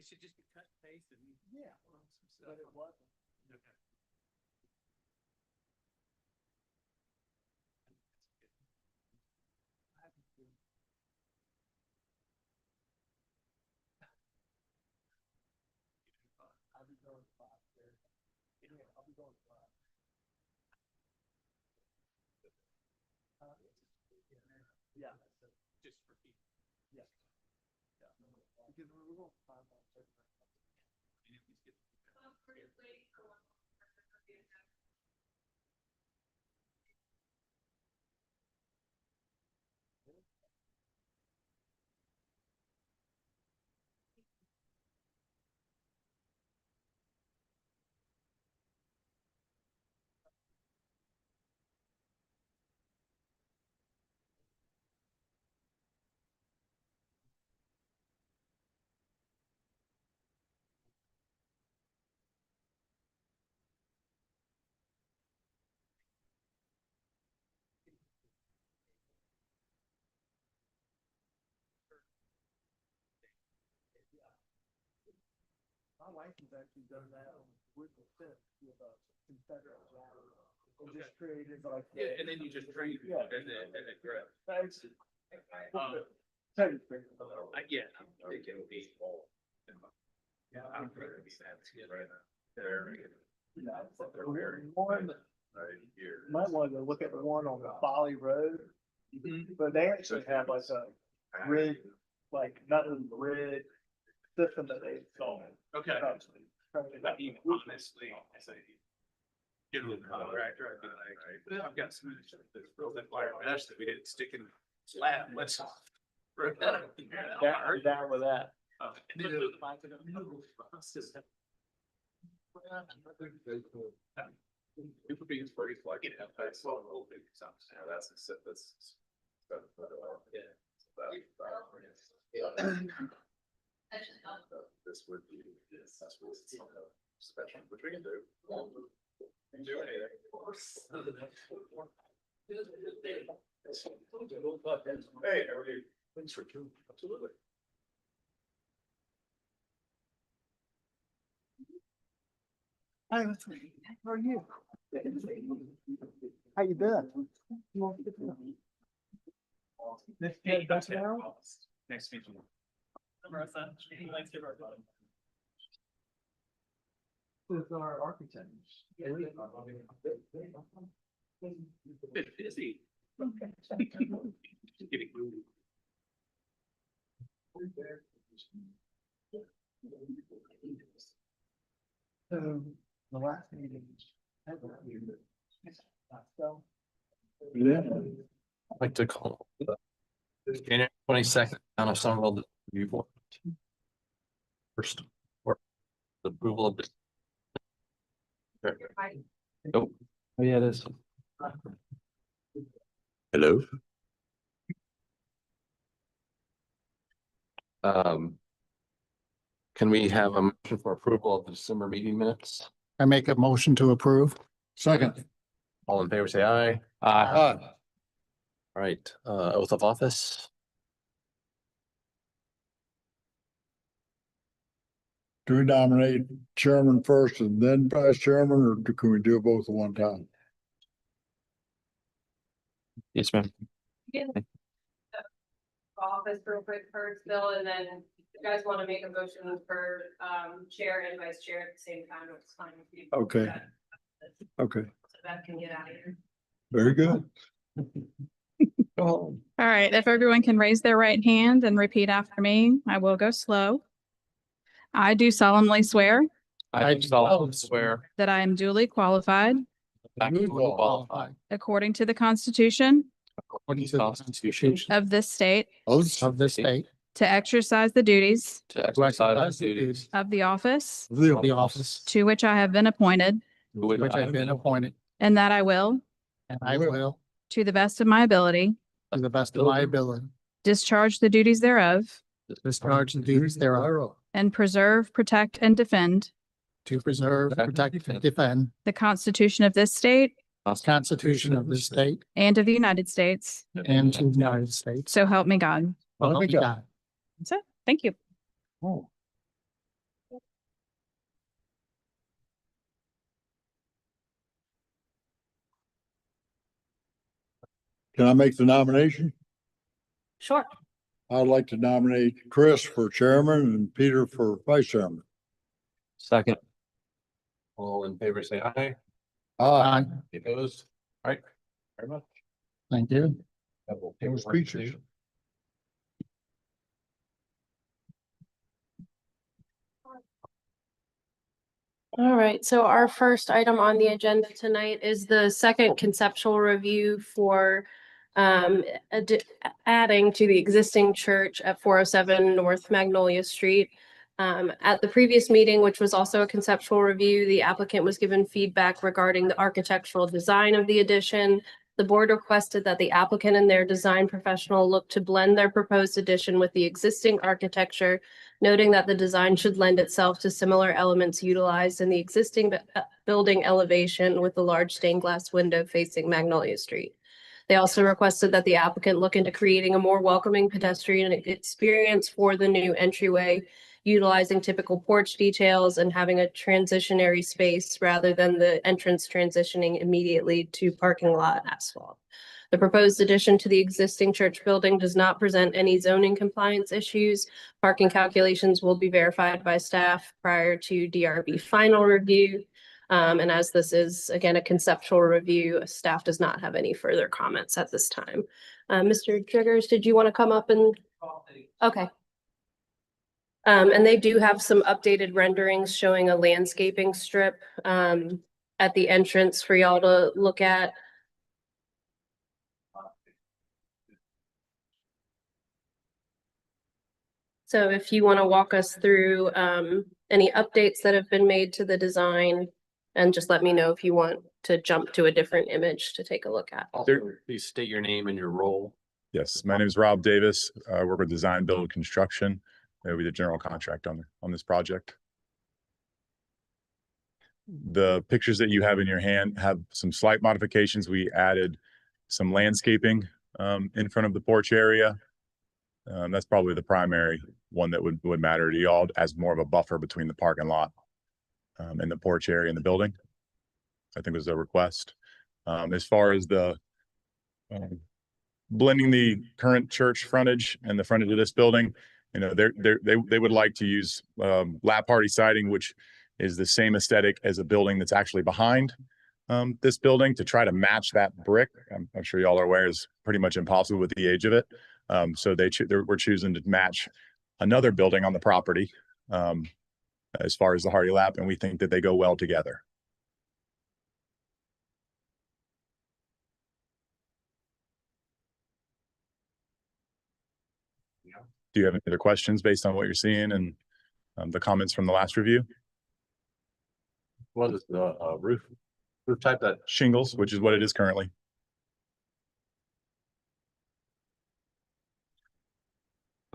should just be cut and paste and. Yeah. But it wasn't. Okay. I'll be going five there. Yeah, I'll be going five. Yeah. Just for people. Yeah. Yeah. Because we're going five on certain. And if we skip. My wife has actually done that with the fifth with a Confederate flag. And just created like. Yeah, and then you just train. Yeah. And then grab. Thanks. Yeah, I think it'll be. Yeah, I'm ready to be that kid right now. One, might want to look at the one on the Folly Road, but they actually have like a grid, like nothing grid system that they installed. Okay. But even honestly, I say. Get a little contractor, I'd be like, well, I've got some, this real that wire mesh that we didn't stick in slab, let's. Rip that up. Down with that. And then do the lines in the middle. It would be as very like it have that slow little bit. Yeah, that's. This would be, that's what it's special, which we can do. We can do anything. Hey, how are you? Thanks for tuning. Absolutely. Hi, how are you? How you doing? Nice to meet you. Marissa, let's give her a With our architect. bit busy. Getting moving. So the last meeting. Yeah. I'd like to call January 22nd, town of Somerville review board. First, or the approval of. Nope. Oh, yeah, it is. Hello. Can we have a motion for approval of the December meeting minutes? I make a motion to approve. Second. All in favor, say aye. Aye. All right, oath of office. Do we nominate chairman first and then vice chairman, or can we do both at one time? Yes, ma'am. Office real quick first, Bill, and then if you guys want to make a motion for chair and vice chair at the same time, it's fine with you. Okay. Okay, So that can get out of here. very good. All right, if everyone can raise their right hand and repeat after me, I will go slow. I do solemnly swear I do solemnly swear. that I am duly qualified, That I am qualified. according to the Constitution According to the Constitution of this state, Of this state. to exercise the duties to exercise the duties of the office The office. to which I have been appointed, to which I have been appointed. and that I will, And I will, to the best of my ability, to the best of my ability, discharge the duties thereof, discharge the duties thereof, and preserve, protect, and defend to preserve, protect, and defend the Constitution of this state the Constitution of this state and of the United States. and to the United States. So help me God. Help me God. That's it. Thank you. Oh. Can I make the nomination? Sure. I'd like to nominate Chris for chairman and Peter for vice chairman. Second. All in favor, say aye. Aye. Opposed? All right. Very much. Thank you. That will It take was one to peaches. do. All right, so our first item on the agenda tonight is the second conceptual review for adding to the existing church at 407 North Magnolia Street. At the previous meeting, which was also a conceptual review, the applicant was given feedback regarding the architectural design of the addition. The board requested that the applicant and their design professional look to blend their proposed addition with the existing architecture, noting that the design should lend itself to similar elements utilized in the existing building elevation with the large stained glass window facing Magnolia Street. They also requested that the applicant look into creating a more welcoming pedestrian experience for the new entryway, utilizing typical porch details and having a transitionary space rather than the entrance transitioning immediately to parking lot asphalt. The proposed addition to the existing church building does not present any zoning compliance issues. Parking calculations will be verified by staff prior to DRB final review. And as this is, again, a conceptual review, staff does not have any further comments at this time. Mr. Triggers, did you want to come up and? Okay. And they do have some updated renderings showing a landscaping strip at the entrance for y'all to look at. So if you want to walk us through any updates that have been made to the design, and just let me know if you want to jump to a different image to take a look at. Also, please state your name and your role. Yes, my name is Rob Davis. I work with Design Build Construction. We did general contract on this project. The pictures that you have in your hand have some slight modifications. We added some landscaping in front of the porch area. That's probably the primary one that would matter to y'all as more of a buffer between the parking lot and the porch area in the building. I think was the request. As far as the blending the current church frontage and the frontage of this building, you know, they would like to use lap party siding, which is the same aesthetic as a building that's actually behind this building, to try to match that brick. I'm sure y'all are aware is pretty much impossible with the age of it. So we're choosing to match another building on the property as far as the Hardy Lap, and we think that they go well together. Do you have any other questions based on what you're seeing and the comments from the last review? What is the roof type? That Shingles, which is what it is currently.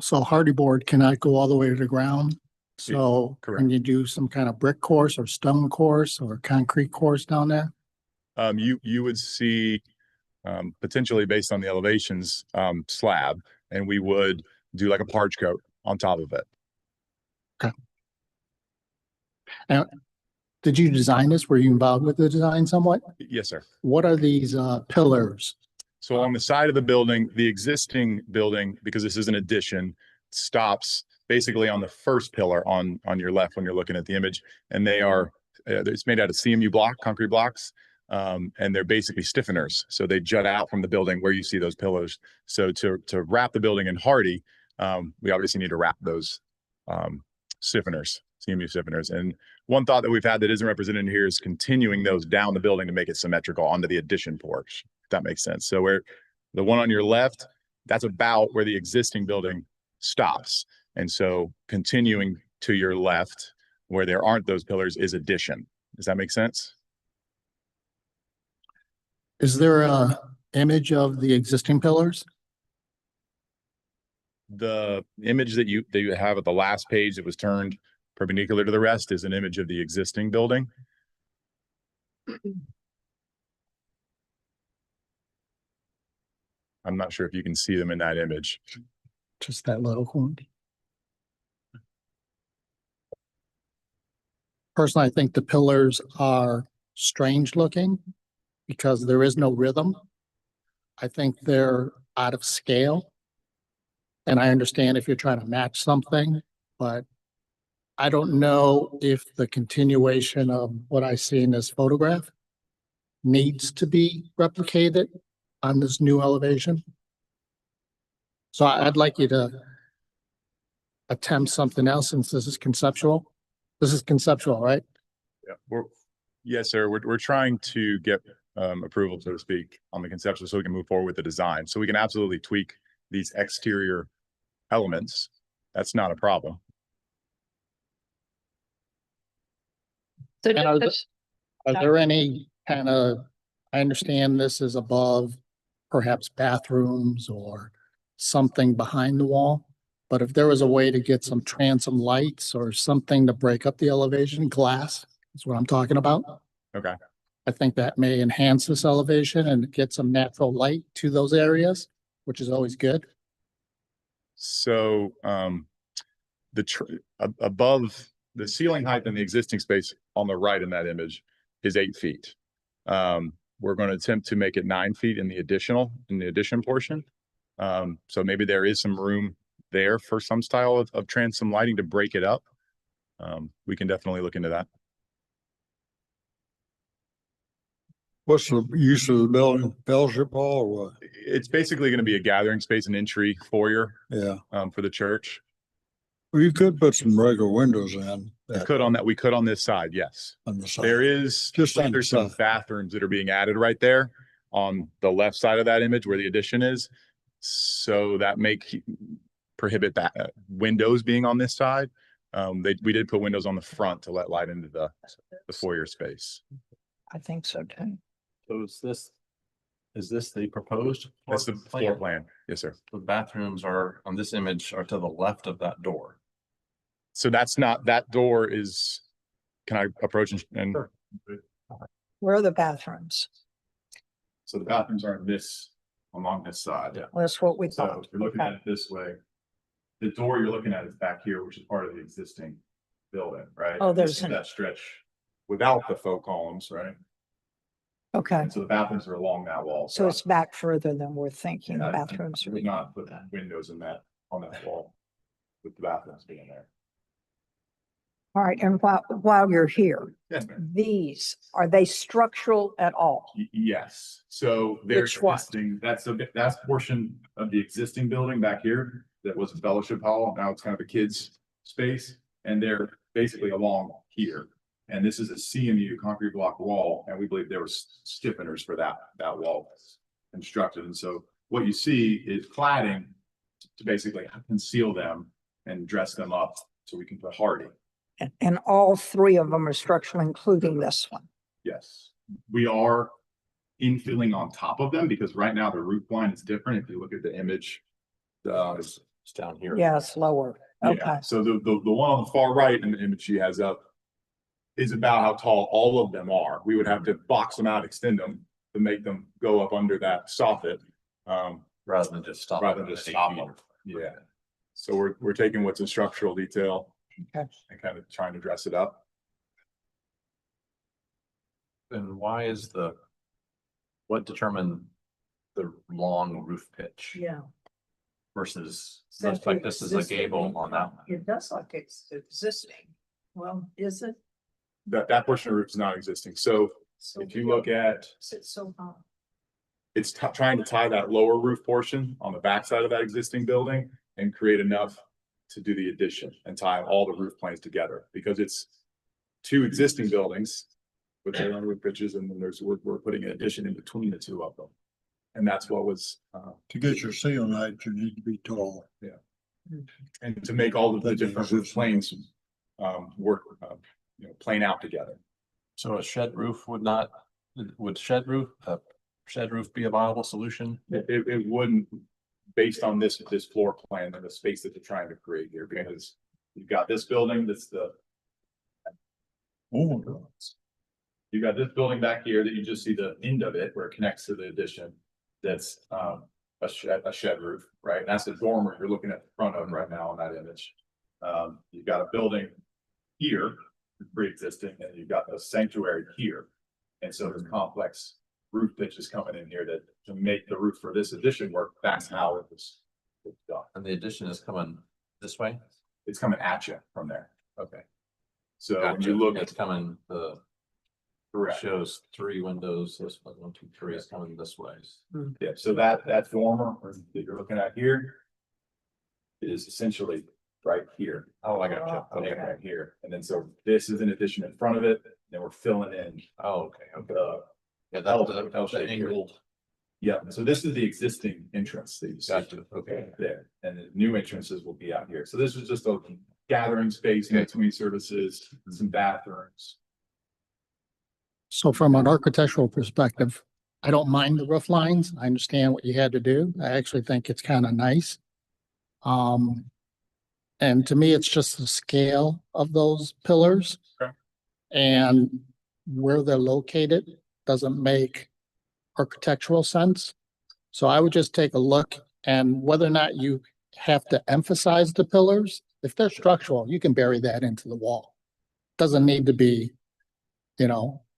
So hardy board cannot go all the way to the ground. So correct. can you do some kind of brick course or stone course or concrete course down there? You would see potentially based on the elevations slab, and we would do like a parge coat on top of it. Okay. Now, did you design this? Were you involved with the design somewhat? Yes, sir. What are these pillars? So on the side of the building, the existing building, because this is an addition, stops basically on the first pillar on your left when you're looking at the image, and they are it's made out of CMU block, concrete blocks, and they're basically stiffeners. So they jut out from the building where you see those pillars. So to wrap the building in hardy, we obviously need to wrap those stiffeners, CMU stiffeners. And one thought that we've had that isn't represented here is continuing those down the building to make it symmetrical onto the addition porch, if that makes sense. So where the one on your left, that's about where the existing building stops. And so continuing to your left where there aren't those pillars is addition. Does that make sense? Is there a image of the existing pillars? The image that you have at the last page that was turned perpendicular to the rest is an image of the existing building. I'm not sure if you can see them in that image. Just that little one. Personally, I think the pillars are strange looking because there is no rhythm. I think they're out of scale. And I understand if you're trying to match something, but I don't know if the continuation of what I see in this photograph needs to be replicated on this new elevation. So I'd like you to attempt something else since this is conceptual. This is conceptual, right? Yeah, yes, sir. We're trying to get approval, so to speak, on the conceptual so we can move forward with the design. So we can absolutely tweak these exterior elements. That's not a problem. So And are just- there any kind of, I understand this is above perhaps bathrooms or something behind the wall, but if there was a way to get some transom lights or something to break up the elevation, glass is what I'm talking about. Okay. I think that may enhance this elevation and get some natural light to those areas, which is always good. So above the ceiling height in the existing space on the right in that image is 8 feet. We're going to attempt to make it 9 feet in the addition portion. So maybe there is some room there for some style of transom lighting to break it up. We can definitely look into that. What's the use of the building? Fellowship hall or what? It's basically going to be a gathering space, an entry foyer Yeah. for the church. Well, you could put some regular windows in We that could on this side, yes. on the side. There is Just on the there's some side. bathrooms that are being added right there on the left side of that image where the addition is. So that prohibit that windows being on this side. We did put windows on the front to let light into the foyer space. I think so too. So is this the proposed? That's the floor plan. Yes, sir. The bathrooms are on this image are to the left of that door. So that's not, that door is, can I approach and Sure. Where are the bathrooms? so the bathrooms are along this side. Yeah. Well, that's what we So thought. if you're looking Okay. at it this way, the door you're looking at is back here, which is part of the existing building, right? Oh, And there's this is an- that stretch without the faux columns, right? Okay, And so the bathrooms are along that wall. so it's back further than we're thinking. The Yeah, bathrooms I are. would not put windows on that wall with the bathrooms being there. All right, and while you're here, Yes, ma'am. these, are they structural at all? Yes, so there's Which one? existing, that's portion of the existing building back here that was a fellowship hall. Now it's kind of a kid's space, and they're basically along here. And this is a CMU concrete block wall, and we believe there was stiffeners for that wall constructed. And so what you see is cladding to basically conceal them and dress them up so we can put hardy. And all three of them are structural, including this one. Yes, we are infilling on top of them because right now the roof line is different. If you look at the image, It's down here. Yeah, it's lower. yeah. Okay, So the one on the far right in the image she has up is about how tall all of them are. We would have to box them out, extend them to make them go up under that soffit. Rather than just stop. Rather than just stop them. Yeah. So we're taking what's a structural detail okay. and kind of trying to dress it up. And why is what determined the long roof pitch Yeah. versus, looks like this is a gable on that one? It does like it's existing. Well, is it? That portion of the roof is not existing. So if you look at, It's so high. it's trying to tie that lower roof portion on the backside of that existing building and create enough to do the addition and tie all the roof planes together, because it's two existing buildings with their own roof pitches, and then we're putting an addition in between the two of them. And that's what was, To get your ceiling height, you need to be tall. and to make all of the different roof planes work, plane out together. So a shed roof would shed roof be a viable solution? It wouldn't, based on this floor plan and the space that they're trying to create here, because you've got this building, that's the, Oh my God. you got this building back here that you just see the end of it where it connects to the addition. That's a shed roof, right? And that's the dormer you're looking at the front of right now in that image. You've got a building here, pre-existing, and you've got a sanctuary here. And so there's complex roof pitch is coming in here to make the roof for this addition work. That's how it was done. And the addition is coming this way? It's coming at you from there. Okay. So when Gotcha. you look It's at coming, the correct. shows 3 windows, this one, 1, 2, 3 is coming this way. Yeah, so that dormer that you're looking at here is essentially right here. Oh, I got you. Okay, Okay. right here. And then so this is an addition in front of it, then we're filling in. Oh, okay, okay. Yeah, L- that was the shape here. angled. Yeah, so this is the existing entrance that you see. Gotcha, okay. There, and the new entrances will be out here. So this was just a gathering space Okay. between services, some bathrooms. So from an architectural perspective, I don't mind the roof lines. I understand what you had to do. I actually think it's kind of nice. And to me, it's just the scale of those pillars. Okay. And where they're located doesn't make architectural sense. So I would just take a look, and whether or not you have to emphasize the pillars, if they're structural, you can bury that into the wall. Doesn't need to be,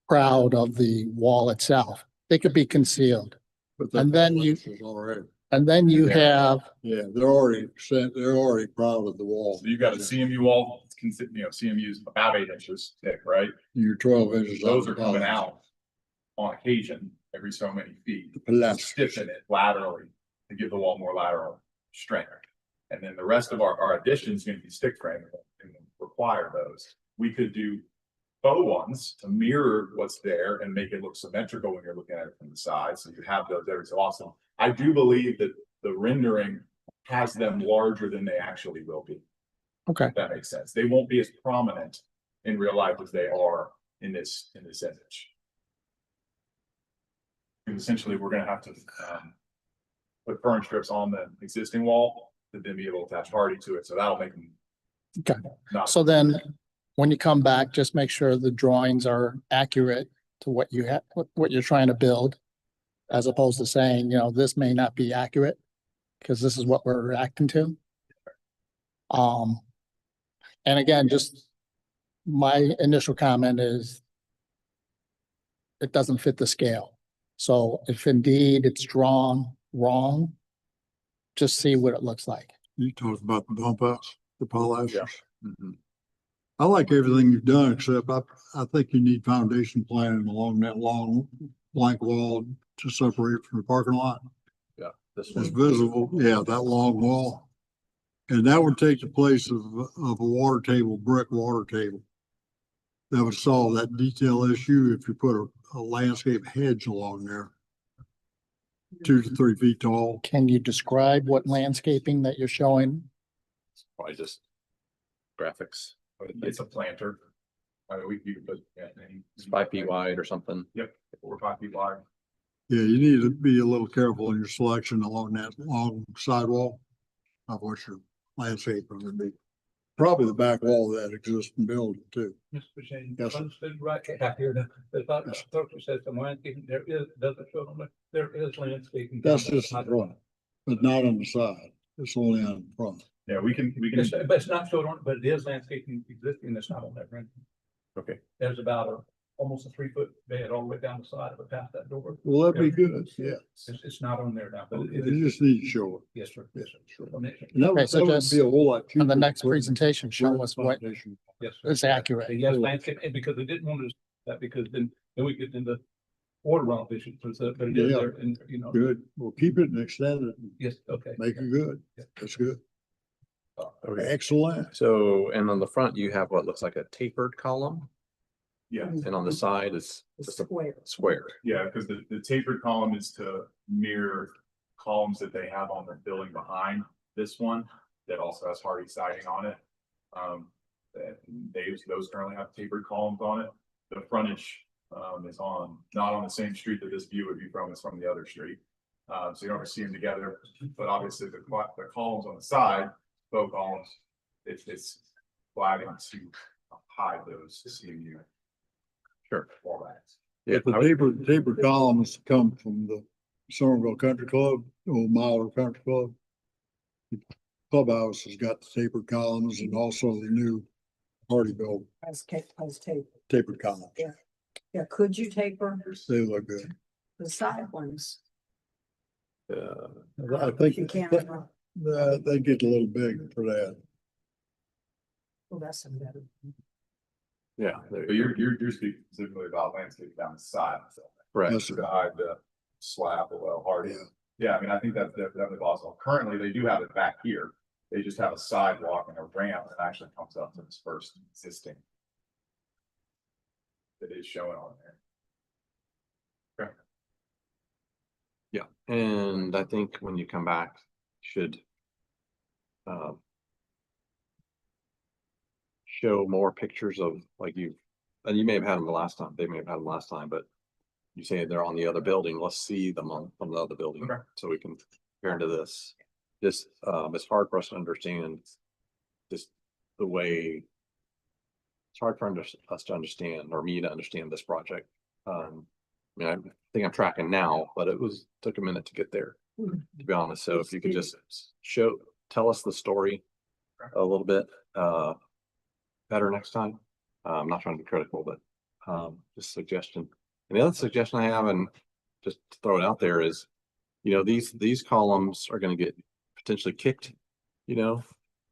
proud of the wall itself. They could be concealed. But And then you- is already, And then you have, yeah, they're already proud of the wall. So you got a CMU wall, it's CMU is about 8 inches thick, right? You're 12 inches. Those are on the coming bottom. out on occasion, every so many feet. The pilasters. Stiffen it laterally to give the wall more lateral strength. And then the rest of our addition is gonna be stick frame and require those. We could do faux ones to mirror what's there and make it look symmetrical when you're looking at it from the side. So you have those there. It's awesome. I do believe that the rendering has them larger than they actually will be. okay, If that makes sense. They won't be as prominent in real life as they are in this image. And essentially, we're gonna have to put furniture strips on the existing wall to then be able to attach hardy to it. So that'll make them. Okay. Not, so then when you come back, just make sure the drawings are accurate to what you have, what you're trying to build. As opposed to saying, this may not be accurate, because this is what we're reacting to. And again, just my initial comment is it doesn't fit the scale. So if indeed it's drawn wrong, just see what it looks like. You talked about the bump outs, the pilasters. Yeah. Mhm. I like everything you've done, except I think you need foundation planning along that long blank wall to separate from the parking lot. Yeah, this It's one. visible, yeah, that long wall. And that would take the place of a water table, brick water table. That would solve that detail issue if you put a landscape hedge along there. 2 to 3 feet tall. Can you describe what landscaping that you're showing? Probably just graphics. it's a planter. I mean, we could put, It's 5 feet wide or something. Yep, 4 or 5 feet wide. Yeah, you need to be a little careful in your selection along that long sidewall of what your landscape would be. Probably the back wall of that existing building too. Mr. Shane, Yes, sir. right out here, the thought, says some landscaping, doesn't show them, there is landscaping. That's just the front, but not on the side. It's only on the front. Yeah, we can, But it's not showed on, but it is landscaping existing, that's not on that rendering. okay. There's about almost a 3-foot bed all the way down the side of it past that door. Well, that'd be good, yeah. It's not on there now, but it You is, just need to show it. yes, sir, yes, sir. And that Okay, would, so that would just be a whole lot cheaper. On the next to put presentation, show us what foundation. Yes, sir. is accurate. Yes, landscape, and because they didn't want to, that because then we get into order runoff issues, but it is Yeah. there, and, Good. We'll keep it and extend it and yes, okay. make it good. Yeah. That's good. Okay. Excellent. So, and on the front, you have what looks like a tapered column, Yeah, and on the side is just a square. yeah, because the tapered column is to mirror columns that they have on the building behind this one that also has hardy siding on it. Those currently have tapered columns on it. The frontage is not on the same street that this view would be from, it's from the other street. So you don't ever see them together, but obviously the columns on the side, both columns, it's flagging to hide those CMU. Sure. Formats. Yeah, The tapered columns come from the Somerville Country Club, Old Miler Country Club. The clubhouse has got the tapered columns and also the new Hardy built As tape. tapered columns. Yeah, could you taper? They look good. The side ones. I think You can't, they get a little big for that. well, that's better. Yeah. there But you go. you're speaking specifically about landscape down the side. So Correct. Yes, sir. to hide the slab a little hard. Yeah. Yeah, I mean, I think that's definitely possible. Currently, they do have it back here. They just have a sidewalk and a ramp that actually comes up to this first existing. That is showing on there. Yeah, and I think when you come back, should show more pictures of like and you may have had them the last time, they may have had them last time, but you say they're on the other building, let's see them from the other building, Okay. so we can compare to this. This, it's hard for us to understand just the way. It's hard for us to understand, or me to understand this project. I mean, I think I'm tracking now, but took a minute to get there, to be honest. So if you could just tell us the story a little bit, better next time. I'm not trying to be critical, but, just a suggestion. And the other suggestion I have, and just to throw it out there, is, these columns are gonna get potentially kicked, do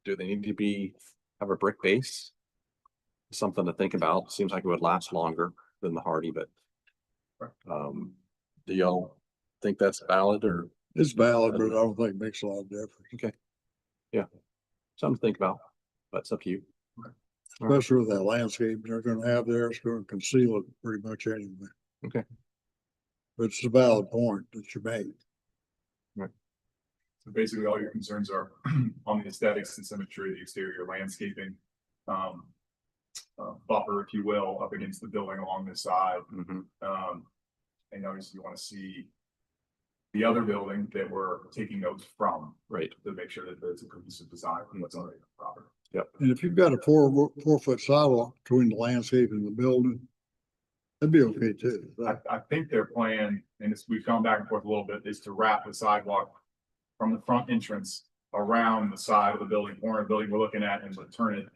they need to have a brick base? Something to think about. Seems like it would last longer than the Hardy, but do y'all think that's valid, or It's valid, but I don't think it makes a lot of difference, something to think about? But it's up to you. especially with that landscape they're gonna have there. It's gonna conceal it pretty much anyway. Okay. But it's a valid point that you made. So basically, all your concerns are on the aesthetics and symmetry, the exterior landscaping. Buffer, if you will, up against the building along this side. Mhm. And obviously you want to see the other building that we're taking notes from, Right. to make sure that there's a cohesive design from what's already proper. And if you've got a 4 foot sidewalk between the landscape and the building, that'd be okay too. I think their plan, and we've gone back and forth a little bit, is to wrap the sidewalk from the front entrance around the side of the building, corner of the building we're looking at, and return it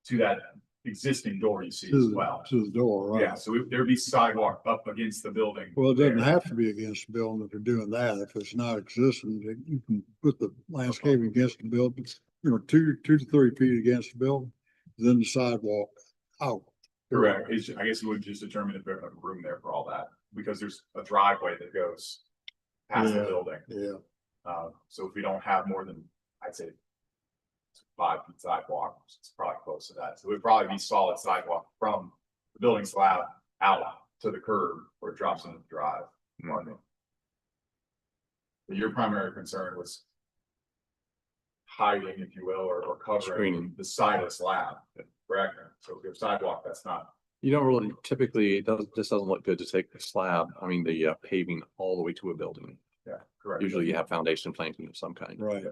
to that existing door you see as well. To the door, right? Yeah, so there'd be sidewalk up against the building. Well, it doesn't there. have to be against the building if you're doing that. If it's not existing, you can put the landscaping against the building, 2 to 3 feet against the building, then the sidewalk out. Correct. I guess we would just determine if there's enough room there for all that, because there's a driveway that goes past the Yeah. building. Yeah, So if we don't have more than, I'd say, 5 feet sidewalk, it's probably close to that. So it would probably be solid sidewalk from the building slab out to the curb where it drops into the drive. But your primary concern was hiding, if you will, or covering Screening. the side of the slab, correct? So if you have sidewalk, that's not. You don't really typically, this doesn't look good to take the slab, the paving all the way to a building. Yeah, correct. Usually you have foundation planting of some kind. right.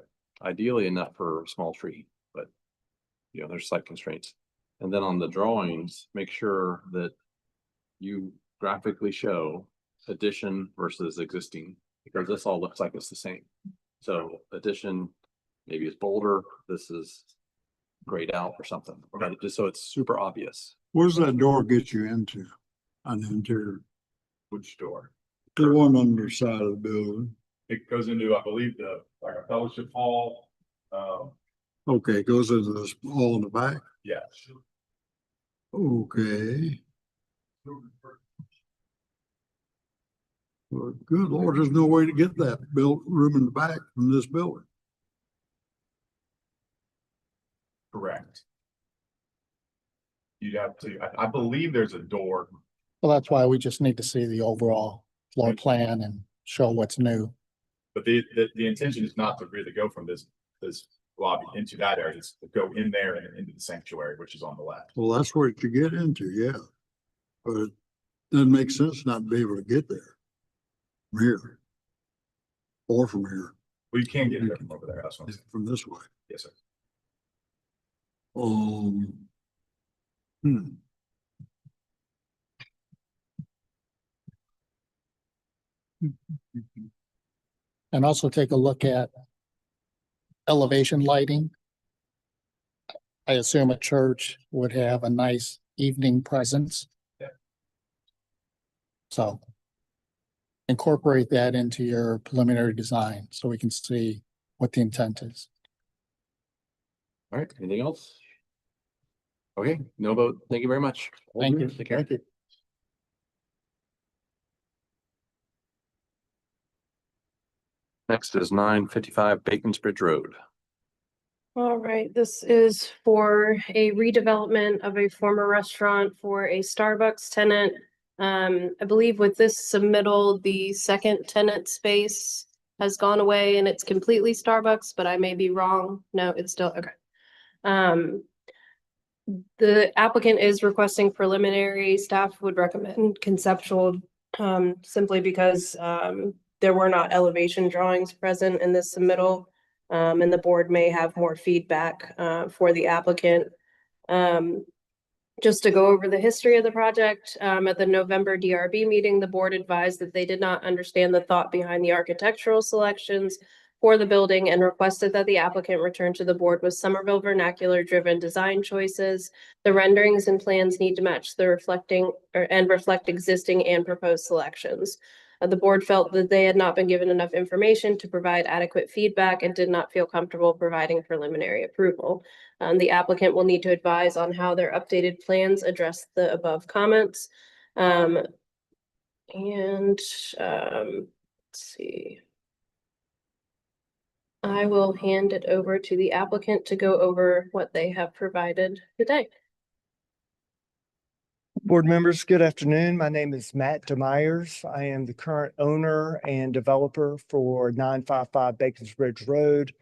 Ideally enough for a small tree, but there's site constraints. And then on the drawings, make sure that you graphically show addition versus existing, because this all looks like it's the same. So addition, maybe it's bolder, this is grayed out or something, but just so it's super obvious. What does that door get you into on the interior? Which door? The one on the side of the building. It goes into, I believe, like a fellowship hall. Okay, it goes into this hall in the back. Yeah. Okay. Well, good Lord, there's no way to get that room in the back from this building. Correct. You'd have to, I believe there's a door. Well, that's why we just need to see the overall floor plan and show what's new. But the intention is not to really go from this lobby into that area, it's to go in there and into the sanctuary, which is on the left. Well, that's what you get into, yeah. But it doesn't make sense not to be able to get there from here. Or from here, Well, you can get there from over there, that's what I'm saying. from this way. Yes, sir. Hmm. And also take a look at elevation lighting. I assume a church would have a nice evening presence. Yeah. So incorporate that into your preliminary design so we can see what the intent is. All right, anything else? Okay, no vote. Thank you very much. Thank you. Take care. Thank you. Next is 955 Bacon's Bridge Road. All right, this is for a redevelopment of a former restaurant for a Starbucks tenant. I believe with this submittal, the second tenant space has gone away and it's completely Starbucks, but I may be wrong. No, it's still, okay. The applicant is requesting preliminary. Staff would recommend conceptual, simply because, there were not elevation drawings present in this submittal. And the board may have more feedback, for the applicant. Just to go over the history of the project, at the November DRB meeting, the board advised that they did not understand the thought behind the architectural selections for the building and requested that the applicant return to the board with Somerville vernacular-driven design choices. The renderings and plans need to match the reflect existing and proposed selections. The board felt that they had not been given enough information to provide adequate feedback and did not feel comfortable providing preliminary approval. The applicant will need to advise on how their updated plans address the above comments. Let's see. I will hand it over to the applicant to go over what they have provided today. Board members, good afternoon. My name is Matt DeMeyers. I am the current owner and developer for 955 Bacon's Bridge Road.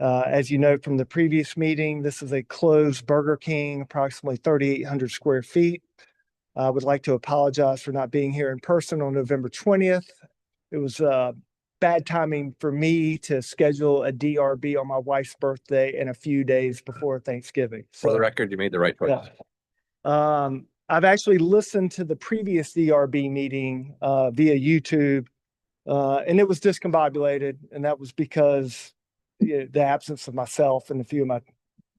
As you know from the previous meeting, this is a closed Burger King, approximately 3,800 square feet. I would like to apologize for not being here in person on November 20th. It was bad timing for me to schedule a DRB on my wife's birthday and a few days before Thanksgiving. For the record, you made the right choice. Yeah. I've actually listened to the previous DRB meeting via YouTube, and it was discombobulated, and that was because the absence of myself and a few of my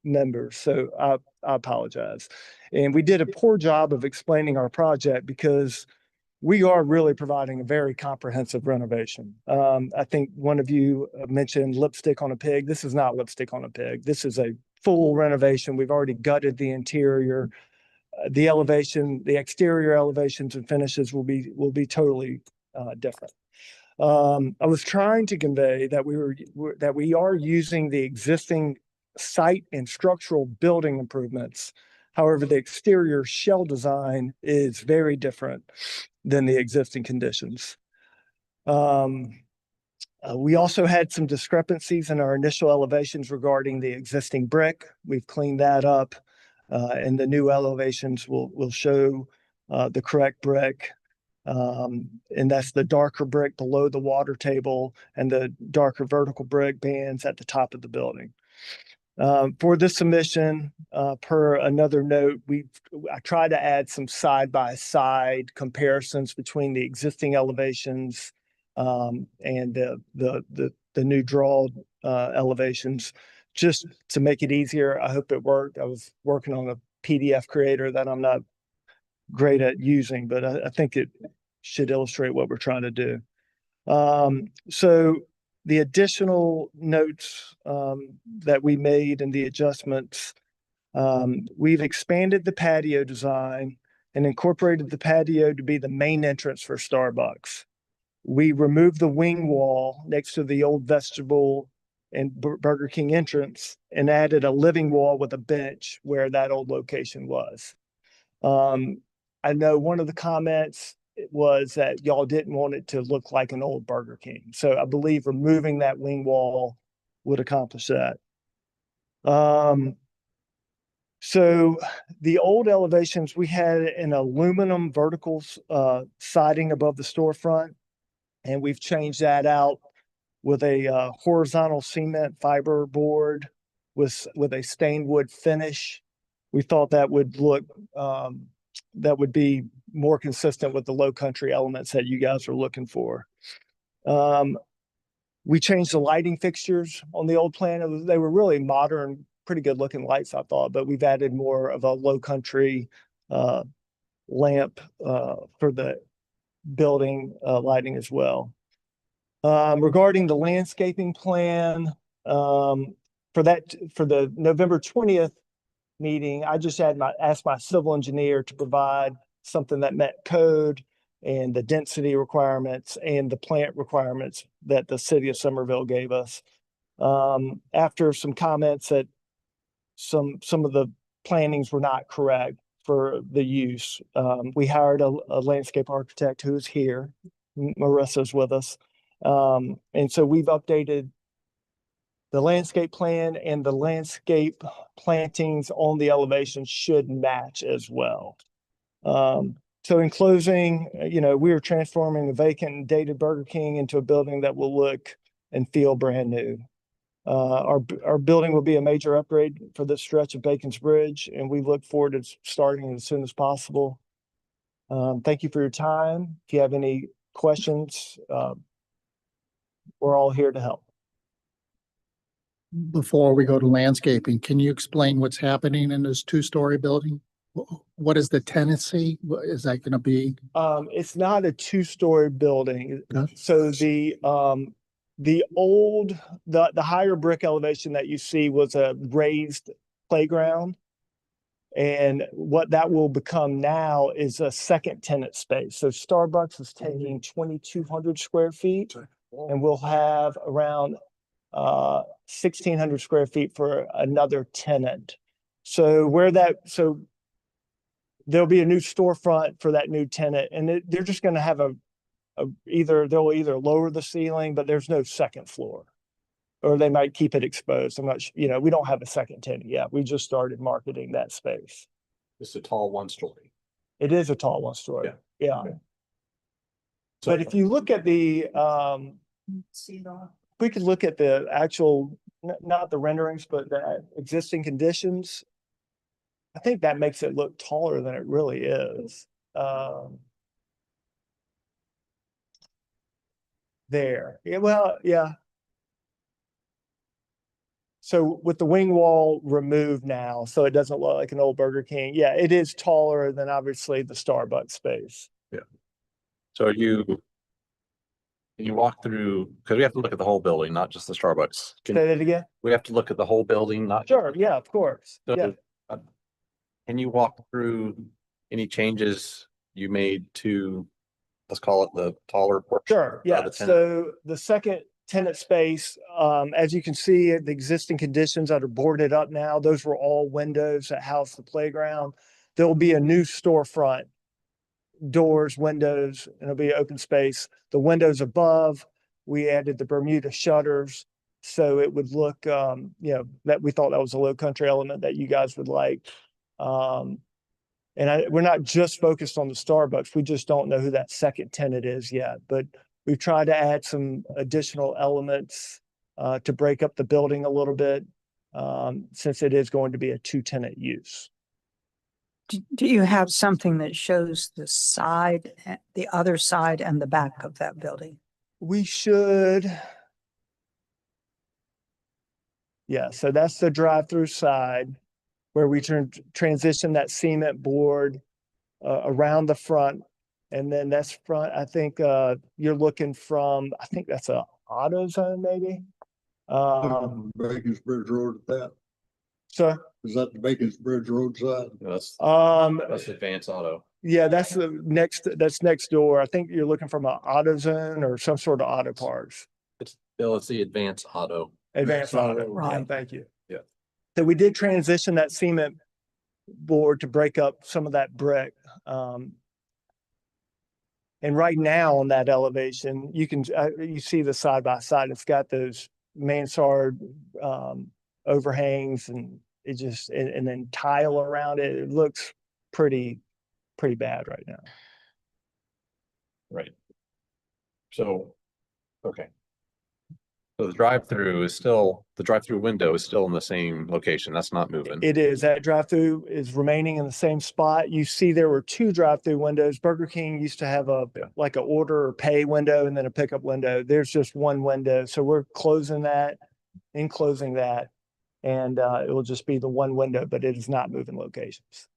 members. So I apologize. And we did a poor job of explaining our project because we are really providing a very comprehensive renovation. I think one of you mentioned lipstick on a pig. This is not lipstick on a pig. This is a full renovation. We've already gutted the interior. The elevation, the exterior elevations and finishes will be totally different. I was trying to convey that we are using the existing site and structural building improvements. However, the exterior shell design is very different than the existing conditions. We also had some discrepancies in our initial elevations regarding the existing brick. We've cleaned that up. And the new elevations will show the correct brick. And that's the darker brick below the water table and the darker vertical brick bands at the top of the building. For this submission, per another note, I tried to add some side-by-side comparisons between the existing elevations and the new draw elevations. Just to make it easier, I hope it worked. I was working on a PDF creator that I'm not great at using, but I think it should illustrate what we're trying to do. So the additional notes that we made and the adjustments, we've expanded the patio design and incorporated the patio to be the main entrance for Starbucks. We removed the wing wall next to the old vestibule and Burger King entrance and added a living wall with a bench where that old location was. I know one of the comments was that y'all didn't want it to look like an old Burger King. So I believe removing that wing wall would accomplish that. So the old elevations, we had an aluminum vertical siding above the storefront, and we've changed that out with a horizontal cement fiber board with a stained wood finish. We thought that would look, that would be more consistent with the low country elements that you guys are looking for. We changed the lighting fixtures on the old plan. They were really modern, pretty good looking lights, I thought, but we've added more of a low country lamp for building lighting as well. Regarding the landscaping plan, for the November 20th meeting, I just asked my civil engineer to provide something that met code and the density requirements and the plant requirements that the city of Somerville gave us. After some comments that some of the plantings were not correct for the use, we hired a landscape architect who is here. Marissa's with us. And so we've updated the landscape plan, and the landscape plantings on the elevation should match as well. So in closing, we are transforming a vacant and dated Burger King into a building that will look and feel brand new. Our building will be a major upgrade for this stretch of Bacon's Bridge, and we look forward to starting as soon as possible. Thank you for your time. If you have any questions, we're all here to help. Before we go to landscaping, can you explain what's happening in this two-story building? What is the tenancy? What is that going to be? It's not a two-story building. Okay. So the higher brick elevation that you see was a raised playground. And what that will become now is a second tenant space. So Starbucks is taking 2,200 square feet, and we'll have around 1,600 square feet for another tenant. So there'll be a new storefront for that new tenant, and they're just going to have they'll either lower the ceiling, but there's no second floor, or they might keep it exposed. I'm not sure, we don't have a second tenant yet. We just started marketing that space. It's a tall one story. It is a tall one story. Yeah. Okay. But if you look at we could look at the actual, not the renderings, but the existing conditions. I think that makes it look taller than it really is. There. Yeah, well, yeah. So with the wing wall removed now, so it doesn't look like an old Burger King. Yeah, it is taller than obviously the Starbucks space. Yeah. So can you walk through, because we have to look at the whole building, not just the Starbucks. Say that again? We have to look at the whole building, not. Sure, yeah, of course. So, Yeah. Can you walk through any changes you made to, let's call it the taller portion? Sure, yeah. So the second tenant space, as you can see, the existing conditions that are boarded up now, those were all windows that house the playground. There will be a new storefront, doors, windows, and it'll be open space. The windows above, we added the Bermuda shutters. So it would look, that we thought that was a low country element that you guys would like. We're not just focused on the Starbucks. We just don't know who that second tenant is yet, but we've tried to add some additional elements to break up the building a little bit, since it is going to be a two-tenant use. Do you have something that shows the other side and the back of that building? We should. Yeah, so that's the drive-through side where we transition that cement board around the front. And then that's front, I think you're looking from, I think that's a AutoZone maybe. Bacon's Bridge Road at that. So Is that the Bacon's Bridge Road side? That's Advanced Auto. yeah, that's next door. I think you're looking from an AutoZone or some sort of auto parts. It's the Advanced Auto. Advanced Auto, Right. yeah, thank you. Yeah. So we did transition that cement board to break up some of that brick. And right now on that elevation, you see the side by side, it's got those mansard overhangs and and then tile around it. It looks pretty bad right now. Right. So, okay. So the drive-through window is still in the same location. That's not moving. It is. That drive-through is remaining in the same spot. You see there were two drive-through windows. Burger King used to have like an order or pay window and then a pickup window. There's just one window. So we're closing that, and it will just be the one window, but it is not moving locations.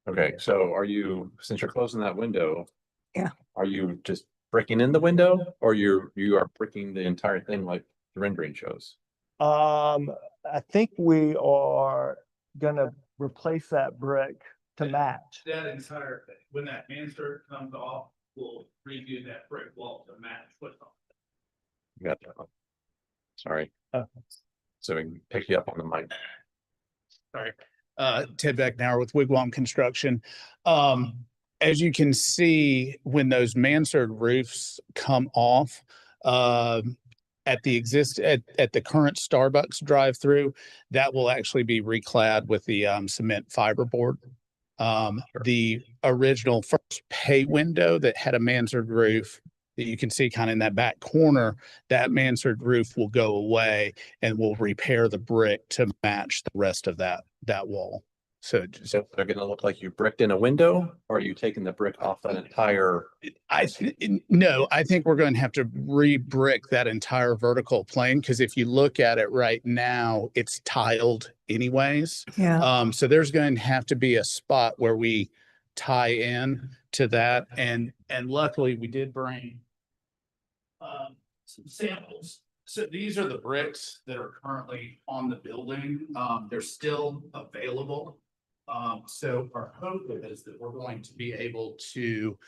Okay, so are you, since you're closing that window? Yeah. Are you just bricking in the window or you are bricking the entire thing like the rendering shows? I think we are gonna replace that brick to match. That entire thing, when that mansard comes off, we'll redo that brick wall to match what's on. You got that one. Sorry. Oh. So we can pick you up on the mic. Sorry. Ted Becknauer with Wigwam Construction. As you can see, when those mansard roofs come off, at the current Starbucks drive-through, that will actually be reclad with the cement fiberboard. The original first pay window that had a mansard roof that you can see kind of in that back corner, that mansard roof will go away and we'll repair the brick to match the rest of that wall. So They're gonna look like you bricked in a window, or are you taking the brick off an entire? No, I think we're going to have to re-brick that entire vertical plane, because if you look at it right now, it's tiled anyways. Yeah. So there's going to have to be a spot where we tie in to that, and luckily we did bring some samples. So these are the bricks that are currently on the building. They're still available. So our hope is that we're going to be able to,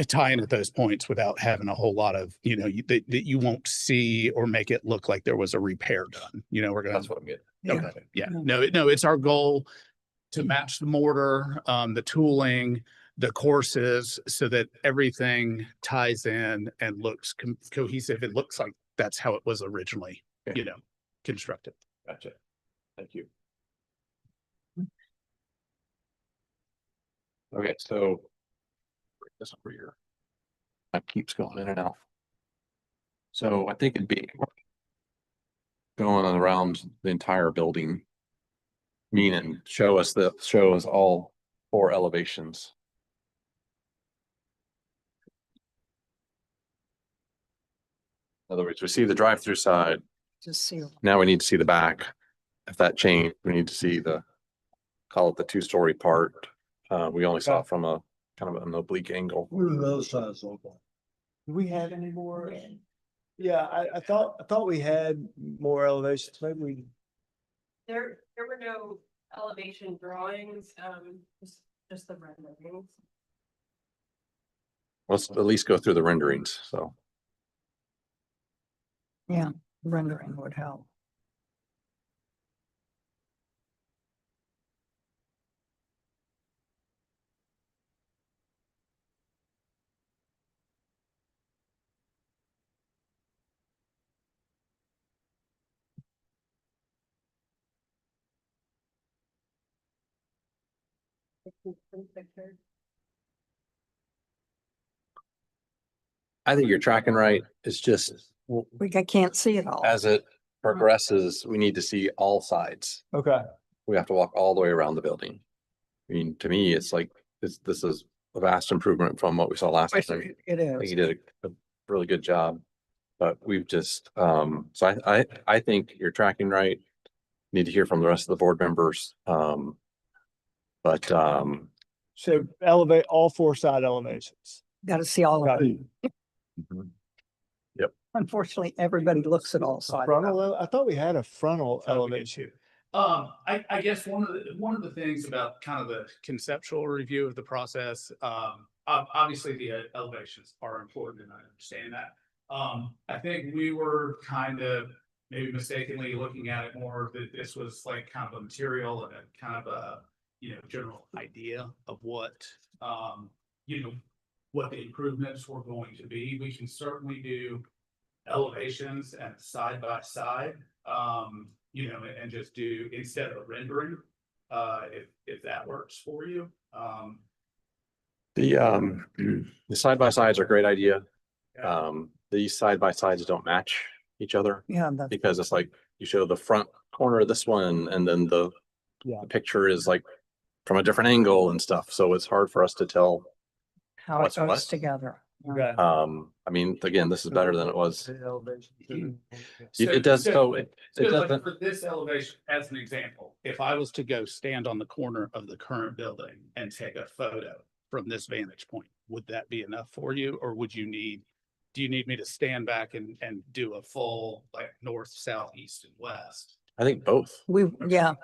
tie in at those points without having a whole lot of, that you won't see or make it look like there was a repair done. We're gonna. That's what I'm getting. Okay. Yeah. No, it's our goal to match the mortar, the tooling, the courses, so that everything ties in and looks cohesive. It looks like that's how it was originally, Okay. Constructed. Gotcha. Thank you. Okay, so bring this over here. That keeps going in and out. So I think it'd be going around the entire building. Meaning show us all 4 elevations. In other words, we see the drive-through side. Just see. Now we need to see the back. If that changed, we need to see call it the 2-story part. We only saw it from a kind of an oblique angle. What do those sides look like? Do we have any more? Yeah, I thought we had more elevations. Maybe we. There were no elevation drawings, just the renderings. Let's at least go through the renderings, so. Yeah, rendering would help. I think you're tracking right. It's just Can't see it all. as it progresses, we need to see all sides. Okay. We have to walk all the way around the building. I mean, to me, it's like, this is a vast improvement from what we saw last time. It I think is. you did a really good job. But we've just, so I think you're tracking right. Need to hear from the rest of the board members. So elevate all 4 side elevations. Got to see all of Got it. it. Unfortunately, everybody looks at all sides. I thought we had a frontal elevation. I guess one of the things about kind of the conceptual review of the process, obviously the elevations are important, and I understand that. I think we were kind of maybe mistakenly looking at it more that this was like kind of a material and a kind of a, general idea of what, what the improvements were going to be. We can certainly do elevations and side by side, and just do instead of rendering, if that works for you. the side by sides are a great idea. These side by sides don't match each other Yeah, that's because it's like you show the front corner of this one and then the picture is like from a different angle and stuff. So it's hard for us to tell how it what's goes what? together. Okay. I mean, again, this is better than it was. The elevation. It does, so it like doesn't, for this elevation, as an example, if I was to go stand on the corner of the current building and take a photo from this vantage point, would that be enough for you? Or do you need me to stand back and do a full like north, south, east and west? I think both. Yeah,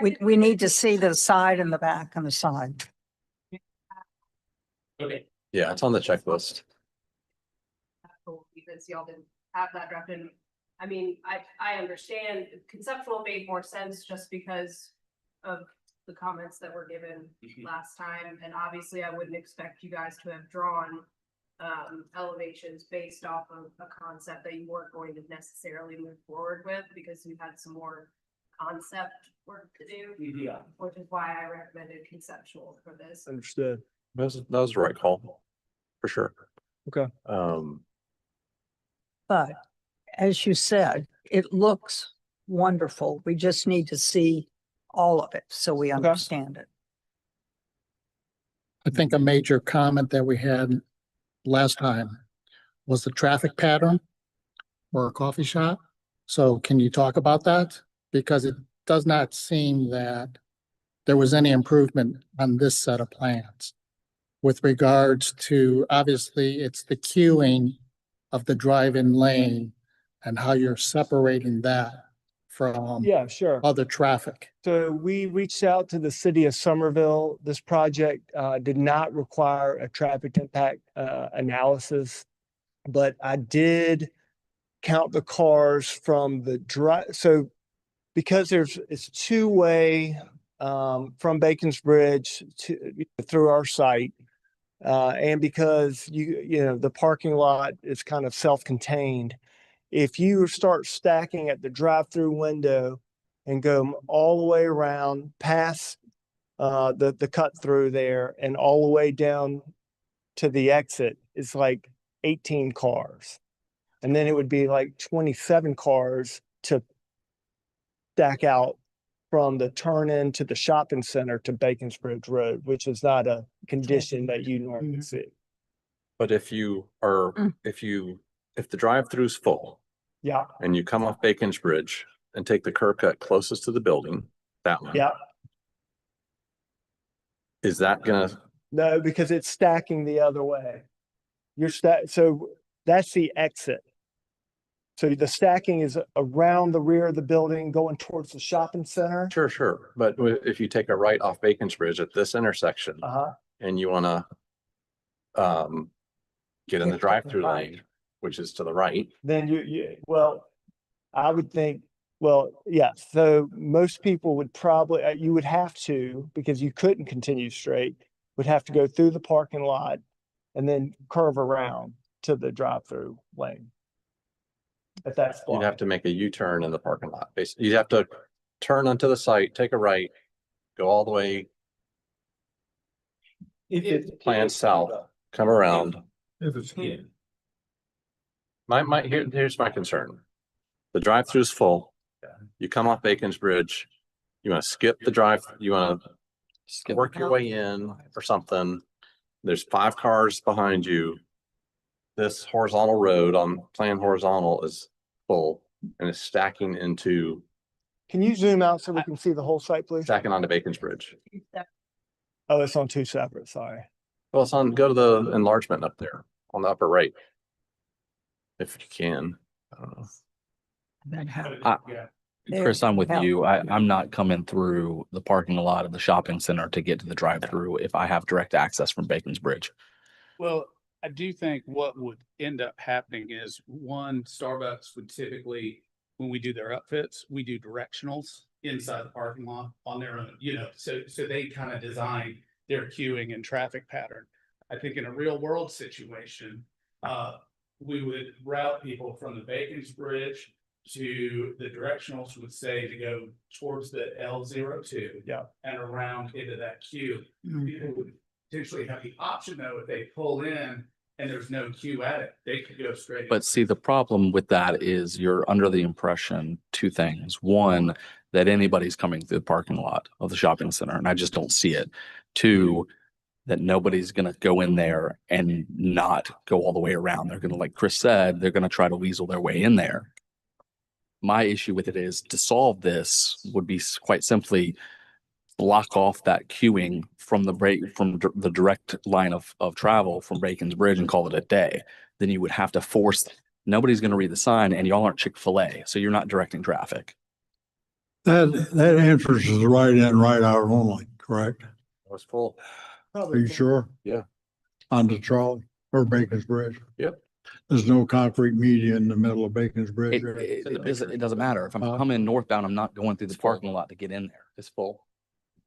we need to see the side and the back and the side. Okay. Yeah, it's on the checklist. Because y'all didn't have that drafted. I mean, I understand conceptual made more sense just because of the comments that were given last time. And obviously I wouldn't expect you guys to have drawn elevations based off of a concept that you weren't going to necessarily move forward with because you had some more concept work to do. Yeah. Which is why I recommended conceptual for this. Understood. That was the right call, for sure. Okay. But as you said, it looks wonderful. We just need to see all of it so we understand it. I think a major comment that we had last time was the traffic pattern for a coffee shop. So can you talk about that? Because it does not seem that there was any improvement on this set of plans. With regards to, obviously, it's the queuing of the drive-in lane and how you're separating that from Yeah, sure. other traffic. So we reached out to the city of Somerville. This project did not require a traffic impact analysis, but I did count the cars from the drive. So because it's two-way from Bacon's Bridge to through our site, and because you know the parking lot is kind of self-contained, if you start stacking at the drive-through window and go all the way around past the cut through there and all the way down to the exit, it's like 18 cars. And then it would be like 27 cars to stack out from the turn in to the shopping center to Bacon's Bridge Road, which is not a condition that you normally see. But if the drive-through's full Yeah, and you come off Bacon's Bridge and take the curb cut closest to the building, that one. yeah. Is that gonna, No, because it's stacking the other way. So that's the exit. So the stacking is around the rear of the building going towards the shopping center. sure. But if you take a right off Bacon's Bridge at this intersection and you wanna get in the drive-through lane, which is to the right. Then well, I would think, well, yes. So most people would probably, you would have to, because you couldn't continue straight, would have to go through the parking lot and then curve around to the drive-through lane. At that spot. You'd have to make a U-turn in the parking lot. Basically, you'd have to turn onto the site, take a right, go all the way, plan south, come around. If it's Here's my concern. The drive-through is full. You come off Bacon's Bridge, you wanna skip the drive, you wanna work your way in or something. There's 5 cars behind you. This horizontal road on plan horizontal is full and it's stacking Can you zoom out so we can see the whole site, please? stacking onto Bacon's Bridge. Oh, it's on 2 separate, sorry. Well, go to the enlargement up there on the upper right. If you can. I don't know. That happens. Chris, I'm with Yeah. you. I'm not coming through the parking lot of the shopping center to get to the drive-through if I have direct access from Bacon's Bridge. Well, I do think what would end up happening is Starbucks would typically, when we do their upfits, we do directionals inside the parking lot on their own, so they kind of design their queuing and traffic pattern. I think in a real world situation, we would route people from the Bacon's Bridge to the directionals would say to go towards the L02. Yeah. And around into that queue. Mhm. People would potentially have the option though, if they pull in and there's no queue at it, they could go straight. But see, the problem with that is you're under the impression 2 things. One, that anybody's coming through the parking lot of the shopping center, and I just don't see it. 2, that nobody's gonna go in there and not go all the way around. They're gonna, like Chris said, they're gonna try to weasel their way in there. My issue with it is to solve this would be quite simply block off that queuing from the direct line of travel from Bacon's Bridge and call it a day. Then you would have to force, nobody's going to read the sign and y'all aren't Chick-fil-A, so you're not directing traffic. That entrance is right in, right out only, correct? It was full. Are you sure? Yeah. On the trolley or Bacon's Bridge? Yep. There's no concrete median in the middle of Bacon's Bridge. It doesn't matter. If I'm coming northbound, I'm not going through the parking lot to get in there. It's full.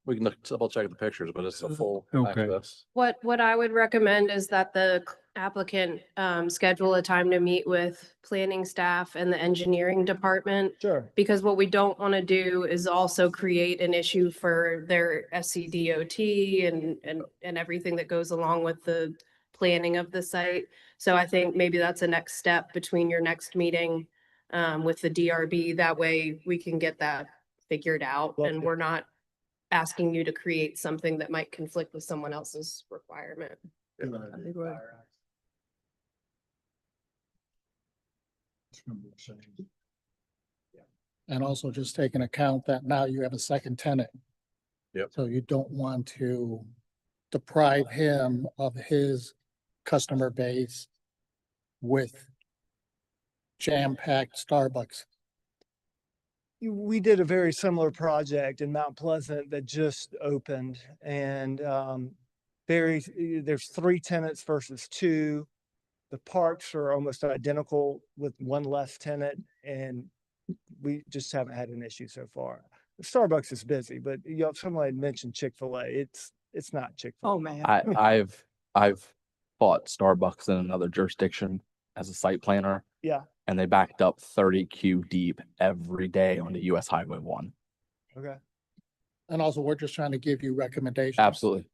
We can double check the pictures, but it's a full Okay. access. What I would recommend is that the applicant schedule a time to meet with planning staff and the engineering department. Sure. Because what we don't want to do is also create an issue for their SCDOT and everything that goes along with the planning of the site. So I think maybe that's a next step between your next meeting with the DRB. That way we can get that figured out and we're not asking you to create something that might conflict with someone else's requirement. And also just take into account that now you have a second tenant. Yep. So you don't want to deprive him of his customer base with jam-packed Starbucks. We did a very similar project in Mount Pleasant that just opened and there's 3 tenants versus 2. The parks are almost identical with one less tenant and we just haven't had an issue so far. Starbucks is busy, but somebody mentioned Chick-fil-A. It's not Chick-fil-A. Oh, man. I've fought Starbucks in another jurisdiction as a site planner. Yeah. And they backed up 30 queue deep every day on the US Highway 1. Okay. And also, we're just trying to give you recommendations. Absolutely.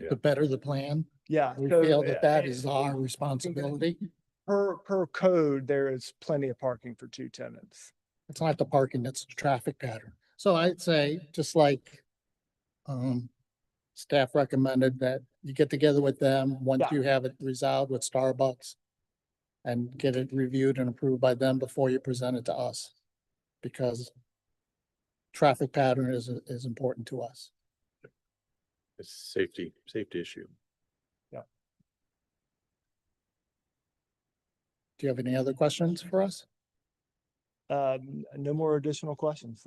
To better the plan. Yeah. We so, feel that is our responsibility. Per code, there is plenty of parking for 2 tenants. It's not the parking, it's the traffic pattern. So I'd say, just like staff recommended, that you get together with them once Yeah. you have it resolved with Starbucks and get it reviewed and approved by them before you present it to us. Because traffic pattern is important to us. It's safety issue. Do you have any other questions for us? No more additional questions.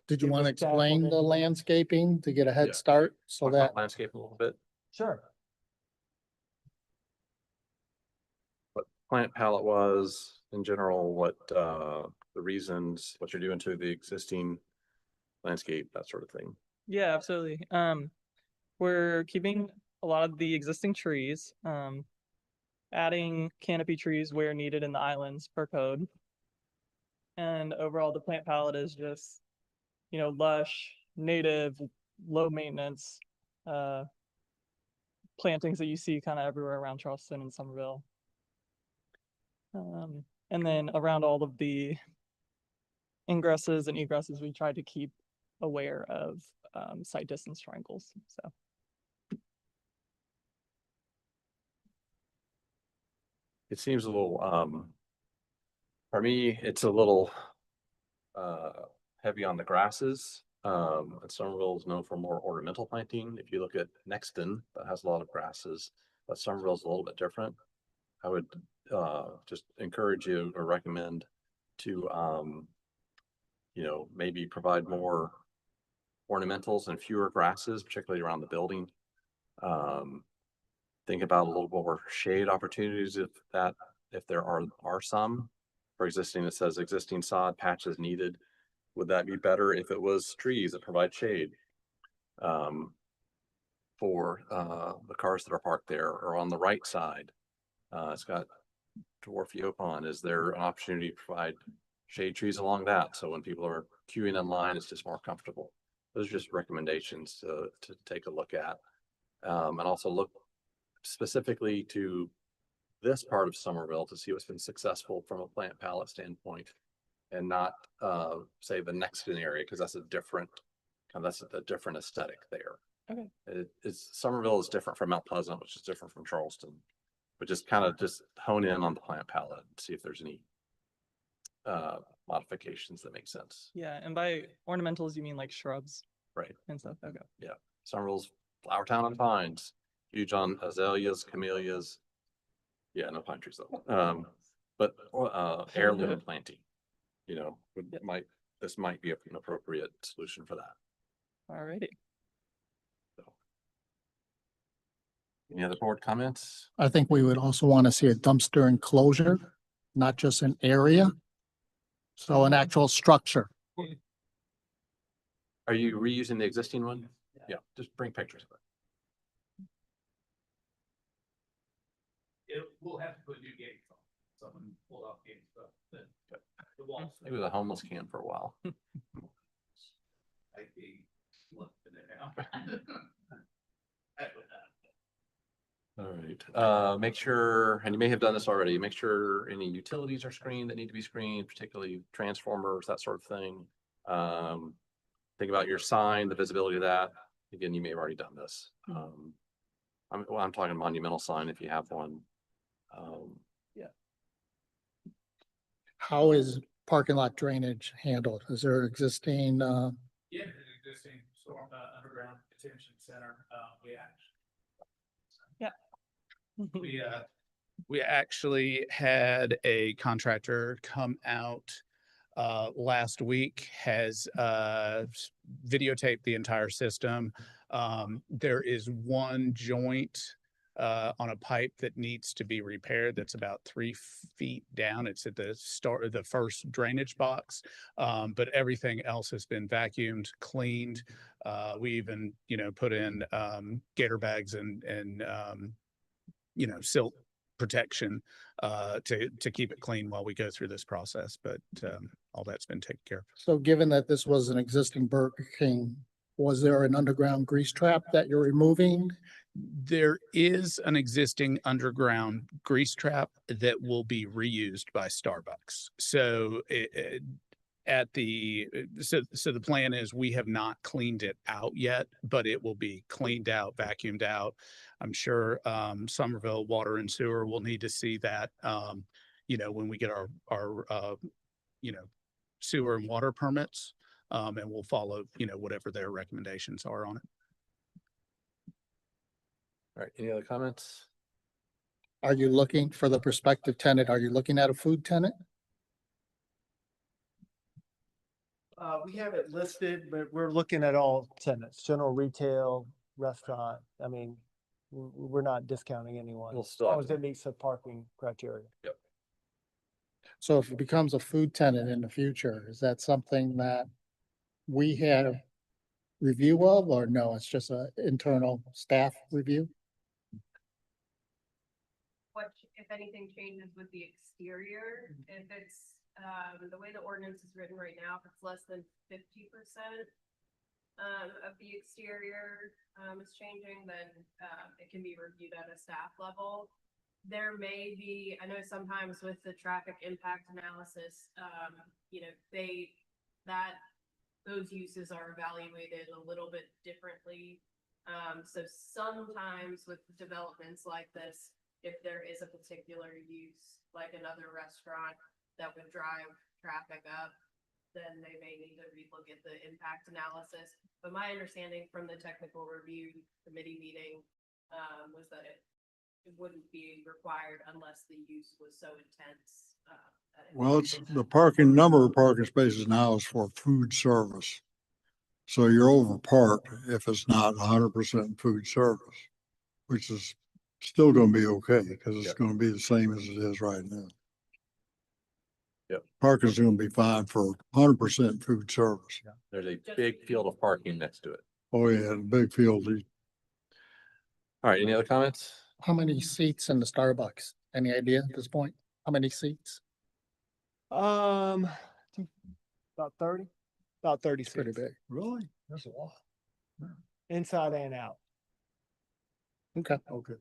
Did you give want to the staff explain the whatever- landscaping to get a Yeah. head start so Talk about that landscape a little bit. Sure. What plant palette was in general, what the reasons, what you're doing to the existing landscape, that sort of thing. Yeah, absolutely. We're keeping a lot of the existing trees, adding canopy trees where needed in the islands per code. And overall, the plant palette is just, lush, native, low maintenance, plantings that you see kind of everywhere around Charleston and Somerville. And then around all of the ingresses and egresses, we try to keep aware of site distance triangles. So. It seems a little, for me, it's a little heavy on the grasses. And Somerville is known for more ornamental planting. If you look at Nexton, that has a lot of grasses, but Somerville is a little bit different. I would just encourage you or recommend to, maybe provide more ornamentals and fewer grasses, particularly around the building. Think about a little more shade opportunities if there are some. For existing, it says existing sod patches needed. Would that be better if it was trees that provide shade for the cars that are parked there? Or on the right side, it's got dwarf Yopon. Is there an opportunity to provide shade trees along that? So when people are queuing in line, it's just more comfortable. Those are just recommendations to take a look at. And also look specifically to this part of Somerville to see what's been successful from a plant palette standpoint, and not say the Nexton area, because that's a different aesthetic there. Okay. It's Somerville is different from Mount Pleasant, which is different from Charleston. But just kind of just hone in on the plant palette and see if there's any modifications that make sense. Yeah, and by ornamentals, you mean like shrubs Right. and stuff? Okay. Yeah. Somerville's flower town on pines, huge on azaleas, camellias. Yeah, no pine trees though. But heirloom planting, you know, this might be an appropriate solution for that. Alrighty. Any other board comments? I think we would also want to see a dumpster enclosure, not just an area. So an actual structure. Are you reusing the existing one? Yeah, just bring pictures of it. We'll have to put new gates on. Someone pulled off gates, but the walls. It was a homeless camp for a while. I'd be looking there now. All right, make sure, and you may have done this already, make sure any utilities are screened that need to be screened, particularly transformers, that sort of thing. Think about your sign, the visibility of that. Again, you may have already done this. I'm talking monumental sign if you have one. How is parking lot drainage handled? Is there existing, Yeah, there's an existing storm, underground detention center, We actually had a contractor come out last week, has videotaped the entire system. There is one joint on a pipe that needs to be repaired. That's about 3 feet down. It's at the start of the first drainage box. But everything else has been vacuumed, cleaned. We even, put in gator bags and silt protection to keep it clean while we go through this process. But all that's been taken care of. so given that this was an existing Burger King, was there an underground grease trap that you're removing? There is an existing underground grease trap that will be reused by Starbucks. So so the plan is we have not cleaned it out yet, but it will be cleaned out, vacuumed out. I'm sure Somerville Water and Sewer will need to see that when we get our sewer and water permits, and we'll follow whatever their recommendations are on it. All right, any other comments? Are you looking for the prospective tenant? Are you looking at a food tenant? We have it listed, but we're looking at all tenants, general retail, restaurant. I mean, we're not discounting anyone. We'll As still long have as to- it meets the parking criteria. So if it becomes a food tenant in the future, is that something that we have review of, or no, it's just an internal staff review? What, if anything, changes with the exterior, if it's, the way the ordinance is written right now, if it's less than 50% of the exterior is changing, then it can be reviewed at a staff level. There may be, I know sometimes with the traffic impact analysis, those uses are evaluated a little bit differently. So sometimes with developments like this, if there is a particular use, like another restaurant that would drive traffic up, then they may need to relook at the impact analysis. But my understanding from the technical review committee meeting was that it wouldn't be required unless the use was so intense. Well, it's the number of parking spaces now is for food service. So you're over parked if it's not 100% food service, which is still going to be okay because it's going to be the same as it is right now. Yep. Parking's going to be fine for 100% food service. There's a big field of parking next to it. Oh yeah, the big field. All right, any other comments? How many seats in the Starbucks? Any idea at this point? How many seats? About 30, about 30 It's pretty seats, big. Really? That's a lot. inside and out. Okay. Okay.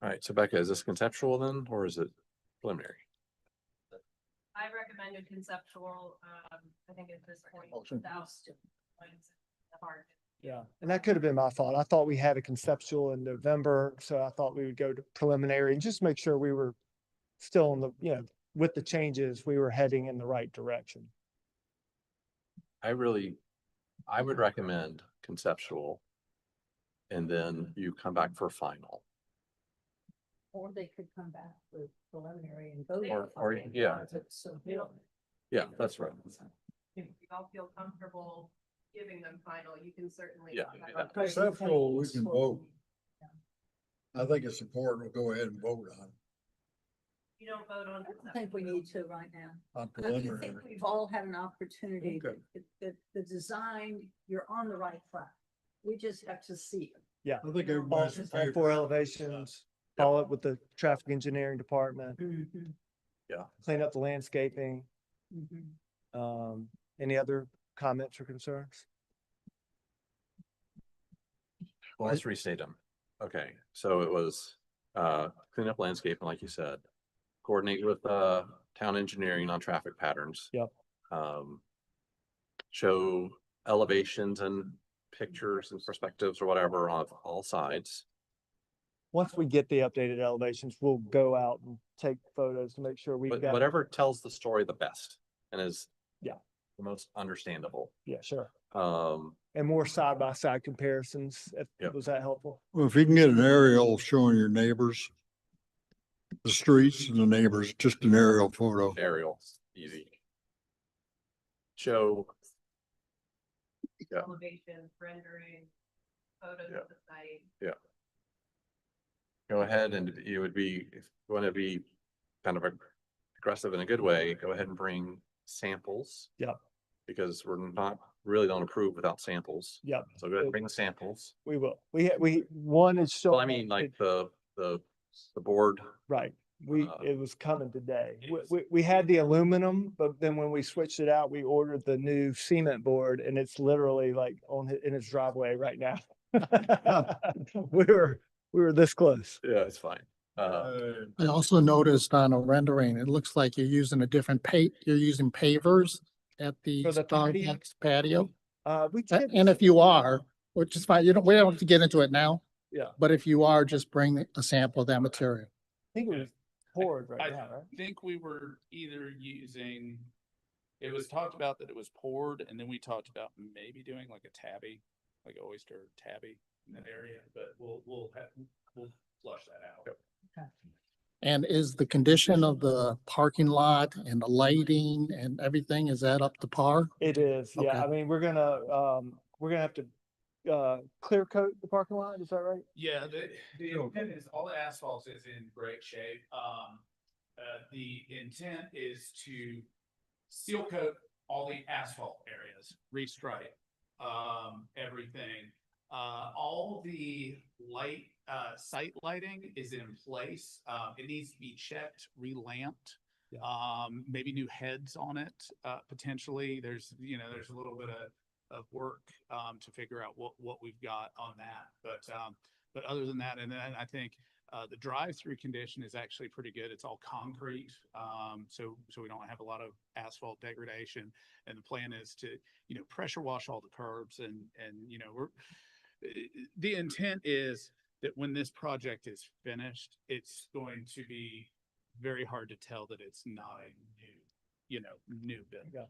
All right, so Becca, is this conceptual then, or is it preliminary? I recommended conceptual, I think at this point, Motion. without hard Yeah, and that could have been my fault. I thought we had a conceptual in November, so I thought we would go to preliminary and just make sure we were still in the, with the changes, we were heading in the right direction. I would recommend conceptual. And then you come back for final. Or they could come back with preliminary and vote. Or, yeah. Yeah, that's right. If you all feel comfortable giving them final, you can certainly. Yeah. Conceptual, we can vote. I think it's important to go ahead and vote on, You don't vote on. I think we need to right now. on I think preliminary. we've all had an opportunity, Okay. the design, you're on the right track. We just have to see it. Yeah. I think All everybody's in all favor. four elevations, follow up with the traffic engineering department, clean up the landscaping. Any other comments or concerns? Well, let's restate them. Okay, so it was clean up landscaping, like you said. Coordinate with town engineering on traffic patterns. Yep. Show elevations and pictures and perspectives or whatever on all sides. Once we get the updated elevations, we'll go out and take photos to make sure we've But got. whatever tells the story the best and is Yeah. the most understandable. Yeah, sure. Um, And more side by side comparisons. Yep. Was that helpful? Well, if you can get an aerial showing your neighbors, the streets and the neighbors, just an aerial photo. aerial, easy. Show. Yeah. Elevation, rendering, photos Yeah. of the site. Go ahead and you would be, if you want to be kind of aggressive in a good way, go ahead and bring samples. Yeah. Because we're not really don't approve without samples. Yep. So go ahead and bring the samples. We will. One is still. Well, I mean, like the board. Right. Uh, It was coming today. yes. We had the aluminum, but then when we switched it out, we ordered the new cement board and it's literally like in his driveway right now. We were this close. Yeah, it's fine. I also noticed on a rendering, it looks like you're using you're using pavers at the For the patio? Starbucks patio. We And if you are, which is fine, we don't have to get into it now. Yeah. But if you are, just bring a sample of that material. I think it was poured right I now, right? think we were either using, it was talked about that it was poured, and then we talked about maybe doing like a tabby, like an oyster tabby in that area, but we'll flush that out. And is the condition of the parking lot and the lighting and everything, is that up to par? It is, yeah. Okay. I mean, we're gonna have to clear coat the parking lot, is that right? Yeah, the intent is all the asphalt is in great shape. The intent is to seal coat all the asphalt areas, restripe, everything. All the site lighting is in place. It needs to be checked, relamped. Maybe new heads on it, potentially. There's a little bit of work to figure out what we've got on that. But other than that, and then I think the drive-through condition is actually pretty good. It's all concrete, so we don't have a lot of asphalt degradation. And the plan is to pressure wash all the curbs and the intent is that when this project is finished, it's going to be very hard to tell that it's not a new building. Yeah.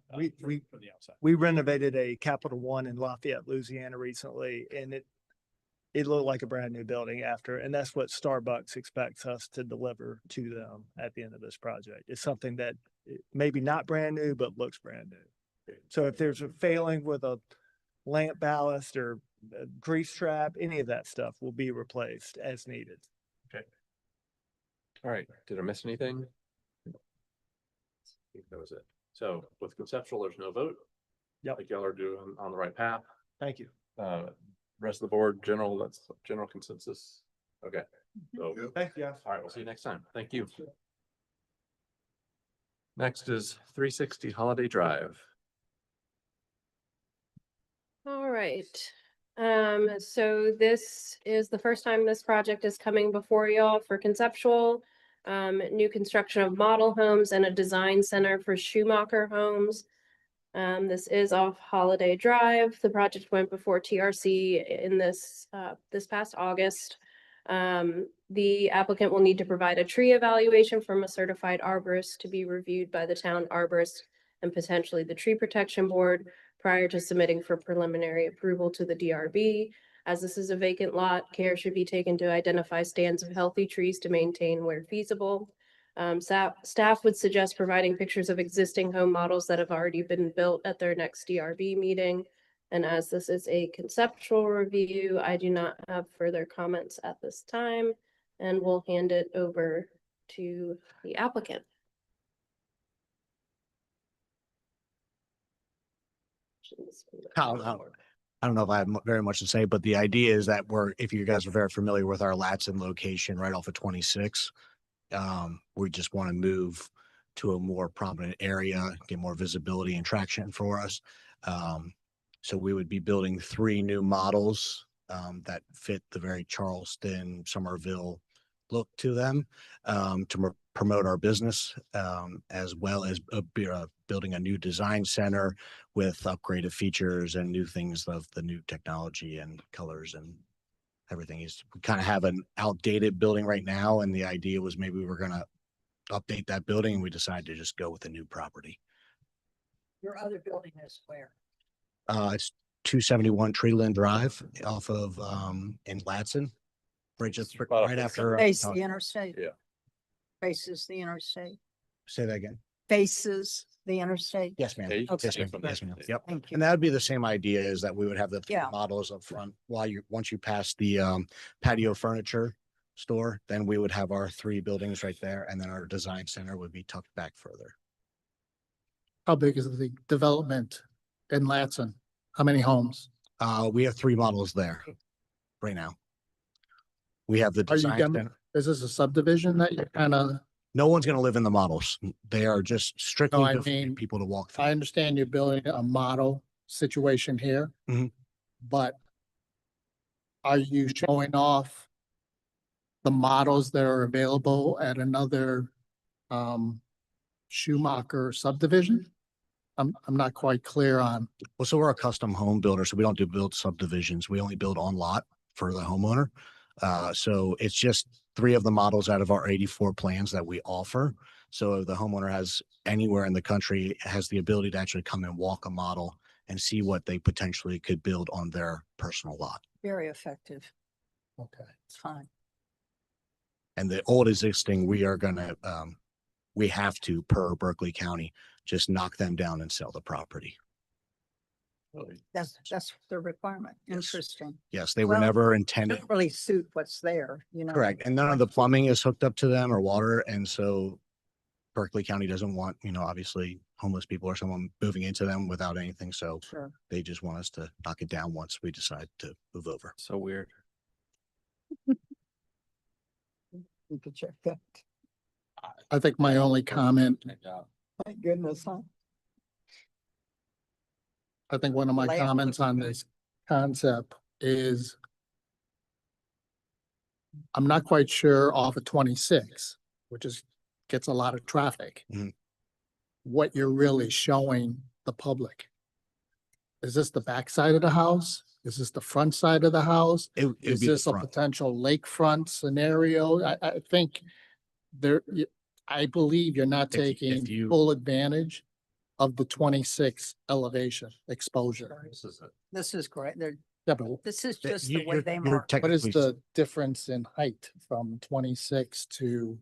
From the outside. We renovated a Capital One in Lafayette, Louisiana recently, and it looked like a brand new building after, and that's what Starbucks expects us to deliver to them at the end of this project. It's something that maybe not brand new, but looks brand new. So if there's a failing with a lamp ballast or a grease trap, any of that stuff will be replaced as needed. All right, did I miss anything? I think that was it. So with conceptual, there's no vote. Yep. Like y'all are doing on the right path. Thank you. Rest of the board, that's general consensus. Okay. So, Thank you. all right, we'll see you next time. Thank you. Next is 360 Holiday Drive. All right. So this is the first time this project is coming before y'all for conceptual, new construction of model homes and a design center for Schumacher homes. This is off Holiday Drive. The project went before TRC in this past August. The applicant will need to provide a tree evaluation from a certified arborist to be reviewed by the town arborist and potentially the tree protection board prior to submitting for preliminary approval to the DRB. As this is a vacant lot, care should be taken to identify stands of healthy trees to maintain where feasible. Staff would suggest providing pictures of existing home models that have already been built at their next DRB meeting. And as this is a conceptual review, I do not have further comments at this time, and we'll hand it over to the applicant. I don't know if I have very much to say, but the idea is that if you guys are very familiar with our Latson location right off of 26, we just want to move to a more prominent area, get more visibility and traction for us. So we would be building 3 new models that fit the very Charleston, Somerville look to them to promote our business, as well as building a new design center with upgraded features and new things of the new technology and colors and everything. We kind of have an outdated building right now, and the idea was maybe we were going to update that building, and we decided to just go with a new property. Your other building is where? It's 271 Treeland Drive off of in Latson, right after. Face the interstate. Yeah. Faces the interstate. Say that again. Faces the interstate. Yes, ma'am. Yeah, you can Yes, see ma'am. from Yes, there. ma'am. Yep. Thank you. And that would be the same idea, is that we would have the 3 Yeah. models up front once you pass the patio furniture store, then we would have our 3 buildings right there, and then our design center would be tucked back further. How big is the development in Latson? How many homes? We have 3 models there right now. We have the Are you design done? center. Is this a subdivision that you're kind of, No one's going to live in the models. They are just strictly I for mean, people to walk I through. understand you're building a model situation here. Mhm. But are you showing off the models that are available at another Schumacher subdivision? I'm not quite clear on. Well, so we're a custom home builder, so we don't do build subdivisions. We only build on lot for the homeowner. So it's just 3 of the models out of our 84 plans that we offer. So if the homeowner has anywhere in the country, has the ability to actually come and walk a model and see what they potentially could build on their personal lot. Very effective. Okay. It's fine. And the old existing, we have to, per Berkeley County, just knock them down and sell the property. That's the requirement. Interesting. Yes, they were Well, never intended. Doesn't really suit what's there, you know. Correct. And none of the plumbing is hooked up to them or water. And so Berkeley County doesn't want, obviously homeless people or someone moving into them without anything. So Sure. they just want us to knock it down once we decide to move over. So weird. You could check that. I think my only comment, Thank goodness, huh? I think one of my Layout comments looks on good. this concept is I'm not quite sure off of 26, which gets a lot of traffic. Mhm. What you're really showing the public. Is this the back side of the house? Is this the front side of the house? It'd Is be the this a front. potential lakefront scenario? I think I believe you're not If taking you- full advantage of the 26 elevation exposure. This is great. Yeah, but This is That just the you- way you're- they you're mark. what is technically- the difference in height from 26 to?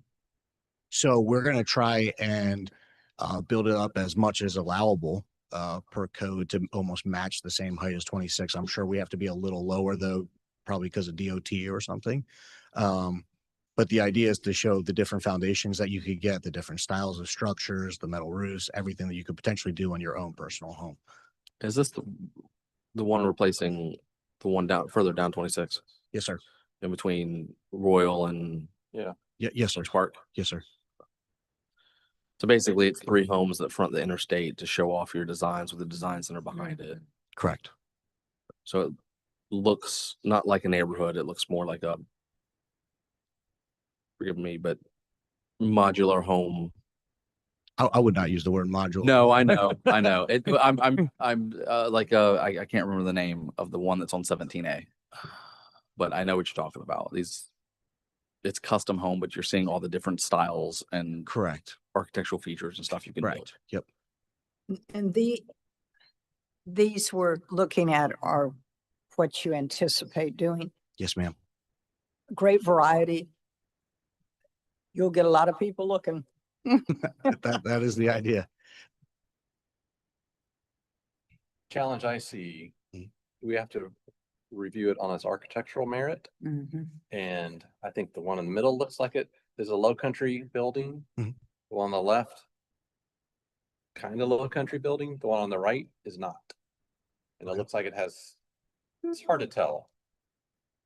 So we're going to try and build it up as much as allowable per code to almost match the same height as 26. I'm sure we have to be a little lower though, probably because of DOT or something. But the idea is to show the different foundations that you could get, the different styles of structures, the metal roofs, everything that you could potentially do on your own personal home. Is this the one replacing the one further down 26 Yes, sir. in between Royal and Yes, sir. Park? Yes, sir. So basically it's 3 homes that front the interstate to show off your designs with the design center behind it. Correct. So it looks not like a neighborhood. It looks more like a, forgive me, but modular home I would not use the word module. No, I know, I know. I can't remember the name of the one that's on 17A. But I know what you're talking about. It's custom home, but you're seeing all the different styles and Correct. architectural features and stuff you can build. Yep. And these we're looking at are what you anticipate doing. Yes, ma'am. Great variety. You'll get a lot of people looking. That is the idea. Challenge I see, Mhm. we have to review it on its architectural merit. Mhm. And I think the one in the middle looks like it is a low country building. Mhm. The one on the left, kind of low country building. The one on the right is not. And it looks like it has, it's hard to tell.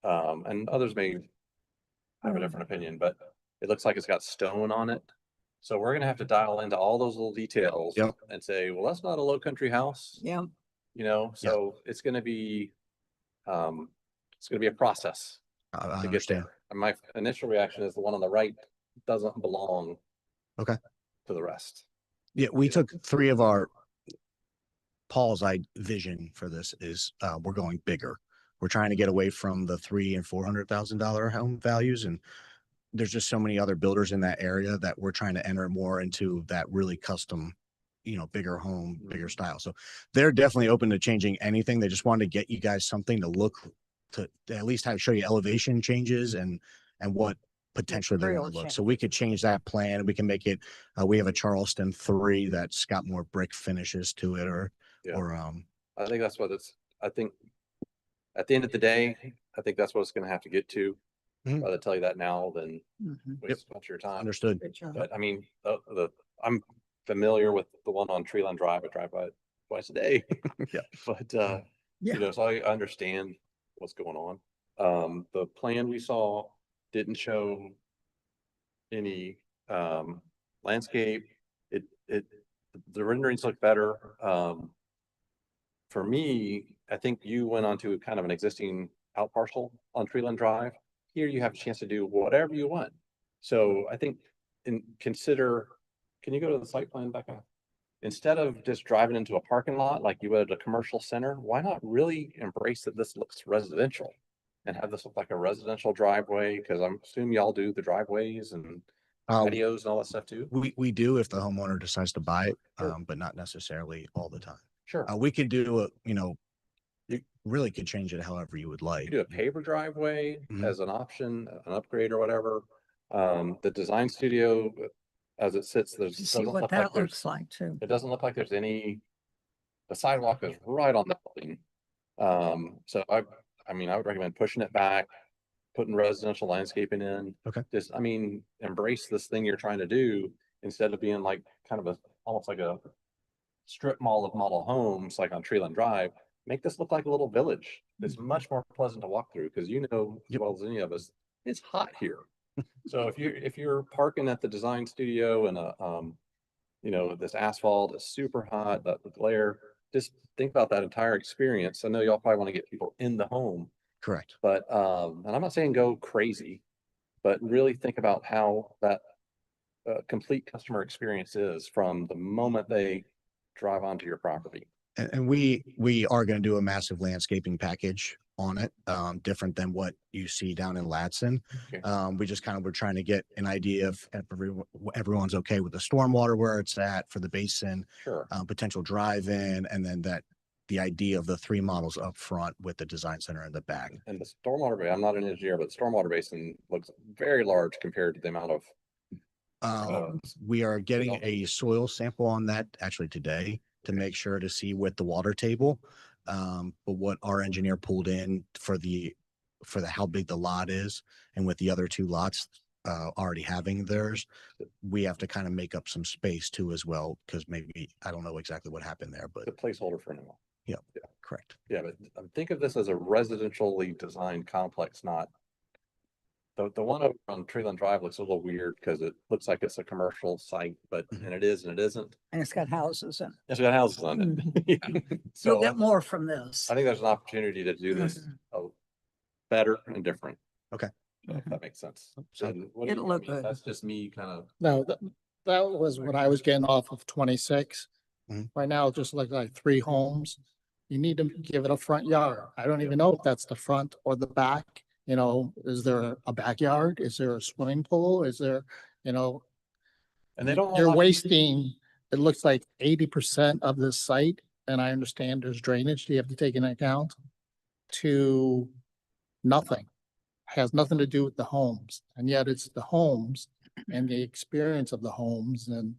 And others may have a different opinion, but it looks like it's got stone on it. So we're gonna have to dial into all those little details Yep. and say, well, that's not a low country house. Yeah. You know, so it's gonna be a process I to get understand. there. And my initial reaction is the one on the right doesn't belong Okay. to the rest. Yeah, we took 3 of our Paul's vision for this is we're going bigger. We're trying to get away from the $300,000 and $400,000 home values, and there's just so many other builders in that area that we're trying to enter more into that really custom, bigger home, bigger style. So they're definitely open to changing anything. They just wanted to get you guys something to look to at least show you elevation changes and what potentially they Real want to look. change. So we could change that plan. We can make it. We have a Charleston 3 that's got more brick finishes to it, Yeah. or I think that's what I think at the end of the day, I think that's what it's gonna have to get to. Mhm. Rather tell you that now than Mhm. waste a bunch of your time. understood. Good job. But I mean, I'm familiar with the one on Treeland Drive. I drive by it twice a day. Yeah. But Yeah. so I understand what's going on. The plan we saw didn't show any landscape. The renderings look better. For me, I think you went onto kind of an existing out parcel on Treeland Drive. Here you have a chance to do whatever you want. So I think can you go to the site plan, Becca? Instead of just driving into a parking lot like you would at a commercial center, why not really embrace that this looks residential? And have this look like a residential driveway, because I'm assuming y'all do the driveways and patios and all that stuff too? We do if the homeowner decides to buy it, Sure. but not necessarily all the time. Sure. We could do you really could change it however you would like. You do a paver driveway Mhm. as an option, an upgrade or whatever. The design studio, as it sits, To see what that looks like too. it doesn't look like there's the sidewalk is right on the building. So I mean, I would recommend pushing it back, putting residential landscaping in. Okay. Just, embrace this thing you're trying to do instead of being like kind of almost like a strip mall of model homes, like on Treeland Drive. Make this look like a little village. It's much more pleasant to walk through because as well as any of us, it's hot here. So if you're parking at the design studio and this asphalt is super hot, the glare, just think about that entire experience. I know y'all probably want to get people in the home, Correct. but and I'm not saying go crazy, but really think about how that complete customer experience is from the moment they drive onto your property. And we are going to do a massive landscaping package on it, different than what you see down in Latson. Okay. We just we're trying to get an idea of if everyone's okay with the stormwater where it's at for the basin, Sure. potential drive-in, and then the idea of the 3 models up front with the design center in the back. And the stormwater basin, I'm not an engineer, but the stormwater basin looks very large compared to the amount of We are getting a soil sample on that actually today to make sure to see with the water table. But what our engineer pulled in for how big the lot is, and with the other 2 lots already having theirs, we have to kind of make up some space too as well, because maybe I don't know exactly what happened there, but the placeholder for now. yeah, Yeah. correct. Yeah, but think of this as a residentially designed complex, not the one over on Treeland Drive looks a little weird because it looks like it's a commercial site, but and it is and it isn't. And it's got houses in it. It's got houses on it. Yeah. So You'll get more from this. I think there's an opportunity to do this better and different. Okay. If that makes sense. So And what do It'll you- I look mean, good. That's just me kind of. No, that was what I was getting off of 26. Mhm. Right now, it just looks like 3 homes. You need to give it a front yard. I don't even know if that's the front or the back. You know, is there a backyard? Is there a swimming pool? Is there, you know? And they don't. You're allow- wasting, it looks like 80% of this site, and I understand there's drainage you have to take into account, to nothing. Has nothing to do with the homes, and yet it's the homes and the experience of the homes. And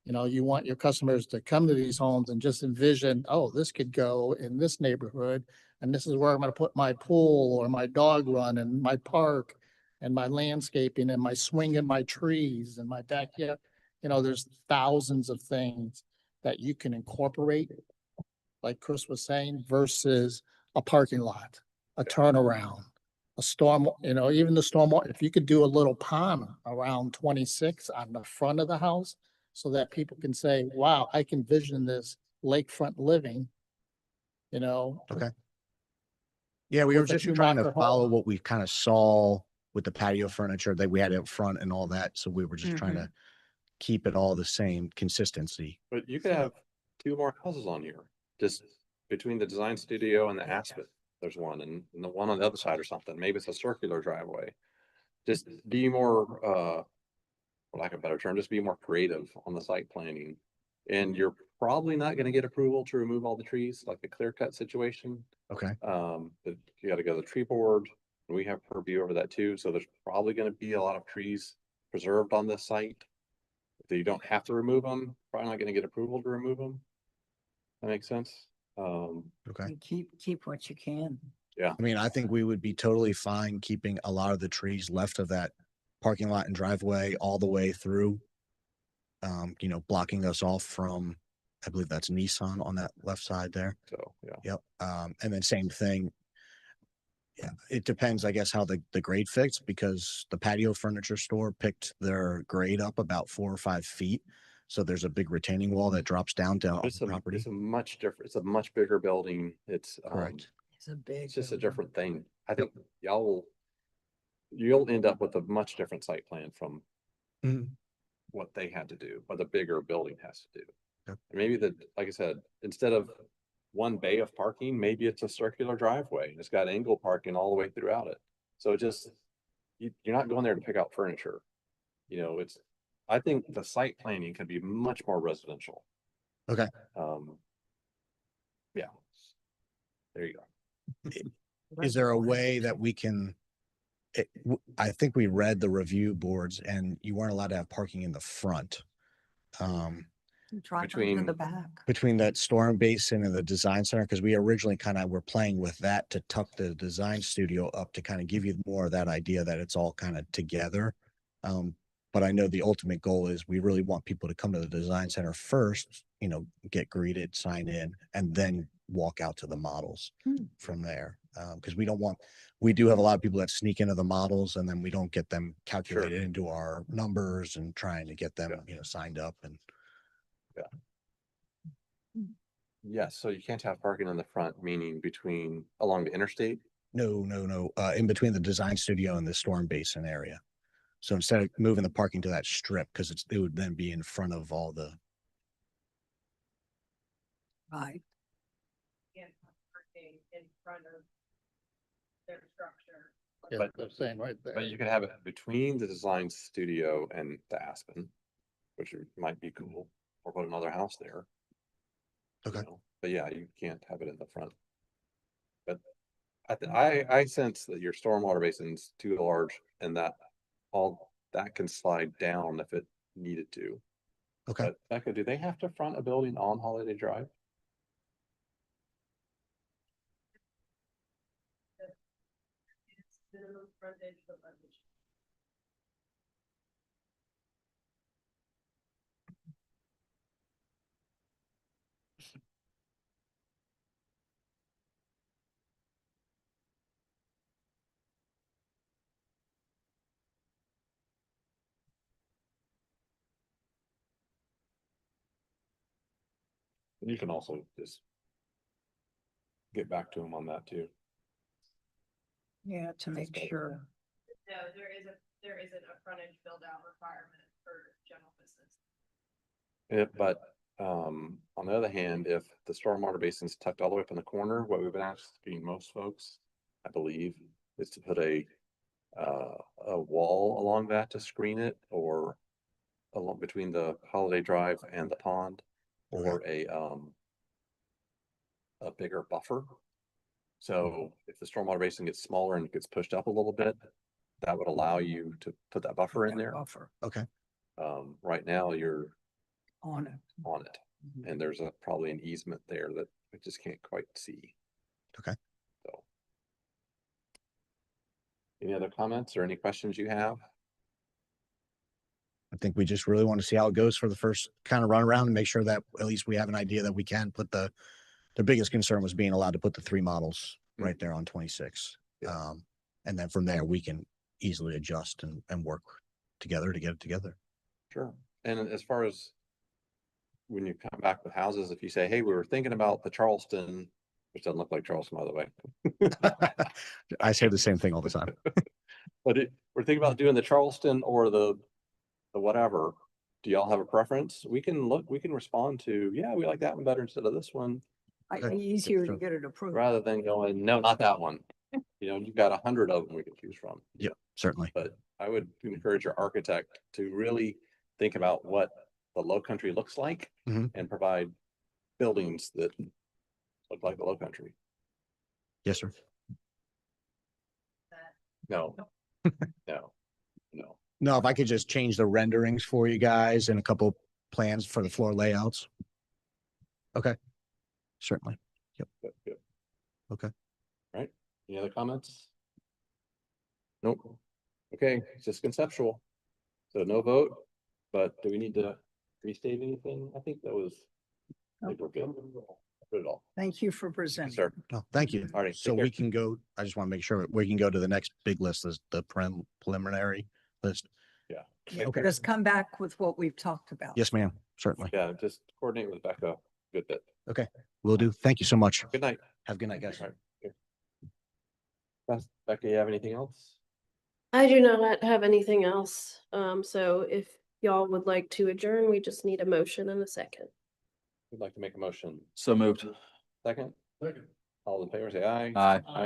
you know, you want your customers to come to these homes and just envision, oh, this could go in this neighborhood, and this is where I'm gonna put my pool or my dog run and my park and my landscaping and my swing and my trees and my backyard. You know, there's thousands of things that you can incorporate, like Chris was saying, versus a parking lot, a turnaround, a storm, you know, even the storm, if you could do a little pond around 26 on the front of the house, so that people can say, wow, I can vision this lakefront living, you know. Okay. Yeah, we were With a just trying to Schumacher follow home. what we kind of saw with the patio furniture that we had up front and all that. So we were just trying to keep it all the same consistency. But you could have 2 more houses on here, just between the design studio and the Aspen. There's one and the one on the other side or something. Maybe it's a circular driveway. Just be more, for lack of a better term, just be more creative on the site planning. And you're probably not gonna get approval to remove all the trees, like the clear cut situation. Okay. But you gotta go to the tree board. We have purview over that too, so there's probably gonna be a lot of trees preserved on this site. That you don't have to remove them, probably not gonna get approval to remove them. That makes sense. Okay. Keep what you can. Yeah, I mean, I think we would be totally fine keeping a lot of the trees left of that parking lot and driveway all the way through. You know, blocking us off from, I believe that's Nissan on that left side there. so, yeah. Yep. And then same thing. Yeah, it depends, I guess, how the grade fits, because the patio furniture store picked their grade up about 4 or 5 feet. So there's a big retaining wall that drops down to It's the property. it's a much different, it's a much bigger building. It's, Correct. It's a big. it's just a building. different thing. I think you'll end up with a much different site plan from Mhm. what they had to do, what the bigger building has to do. Yep. And maybe like I said, instead of one bay of parking, maybe it's a circular driveway. And it's got angle parking all the way throughout it. So it just, you're not going there to pick out furniture. You know, I think the site planning can be much more residential. Okay. Yeah. There you go. Is there a way that we can, I think we read the review boards and you weren't allowed to have parking in the front. Drive to Between- the back. Between that storm basin and the design center, because we originally kind of were playing with that to tuck the design studio up to kind of give you more of that idea that it's all kind of together. But I know the ultimate goal is we really want people to come to the design center first, you know, get greeted, sign in, and then walk out to the models from there. Because we do have a lot of people that sneak into the models and then we don't get them calculated into our numbers and trying to get them, you know, signed up and. Yes, so you can't have parking in the front, meaning along the interstate. No, in between the design studio and the storm basin area. So instead of moving the parking to that strip, because it would then be in front of all the, Right. In front of their structure. Yeah, But- they're saying right there. But you could have it between the design studio and the Aspen, which might be cool, or put another house there. you Okay. know. But yeah, you can't have it in the front. But I sense that your stormwater basin's too large and that all that can slide down if it needed to. okay. But Becca, do they have to front a building on Holiday Drive? And you can also just get back to them on that too. Yeah, to make sure. No, there isn't a frontage build out requirement for general business. But on the other hand, if the stormwater basin's tucked all the way up in the corner, what we've been asking most folks, I believe, is to put a wall along that to screen it, or along between the Holiday Drive and the pond, or a bigger buffer. So if the stormwater basin gets smaller and gets pushed up a little bit, that would allow you to put that buffer in there. Buffer Okay. Right now you're on it. on it, and there's probably an easement there that I just can't quite see. Okay. So. Any other comments or any questions you have? I think we just really want to see how it goes for the first kind of run around and make sure that at least we have an idea that we can put the biggest concern was being allowed to put the 3 models right there on 26. Yeah. And then from there, we can easily adjust and work together to get it together. Sure. And as far as when you come back with houses, if you say, hey, we were thinking about the Charleston, which doesn't look like Charleston, by the way. I say the same thing all the time. But we're thinking about doing the Charleston or the whatever. Do y'all have a preference? We can respond to, yeah, we like that one better instead of this one, Easier to get it approved. rather than going, no, not that one. You know, you've got 100 of them we can choose from. Yeah, certainly. But I would encourage your architect to really think about what the low country looks like Mhm. and provide buildings that look like the low country. Yes, sir. No, no, no. No, if I could just change the renderings for you guys and a couple plans for the floor layouts. Okay. Certainly. Yep. Good, good. Okay. Right. Any other comments? Nope. Okay, it's just conceptual. So no vote, but do we need to restate anything? I think we're good. Put it all. Thank you for presenting. Sir. No, thank you. All right. So take care. we can go, I just want to make sure we can go to the next big list, is the preliminary list. Yeah. Okay. Just come back with what we've talked about. Yes, ma'am. Certainly. Yeah, just coordinate with Becca a good bit. Will do. Thank you so much. Good night. Have a good night, guys. All right. Here. Becca, you have anything else? I do not have anything else. So if y'all would like to adjourn, we just need a motion and a second. Would like to make a motion. So moved. Second? Second. All in favor, say aye. Aye.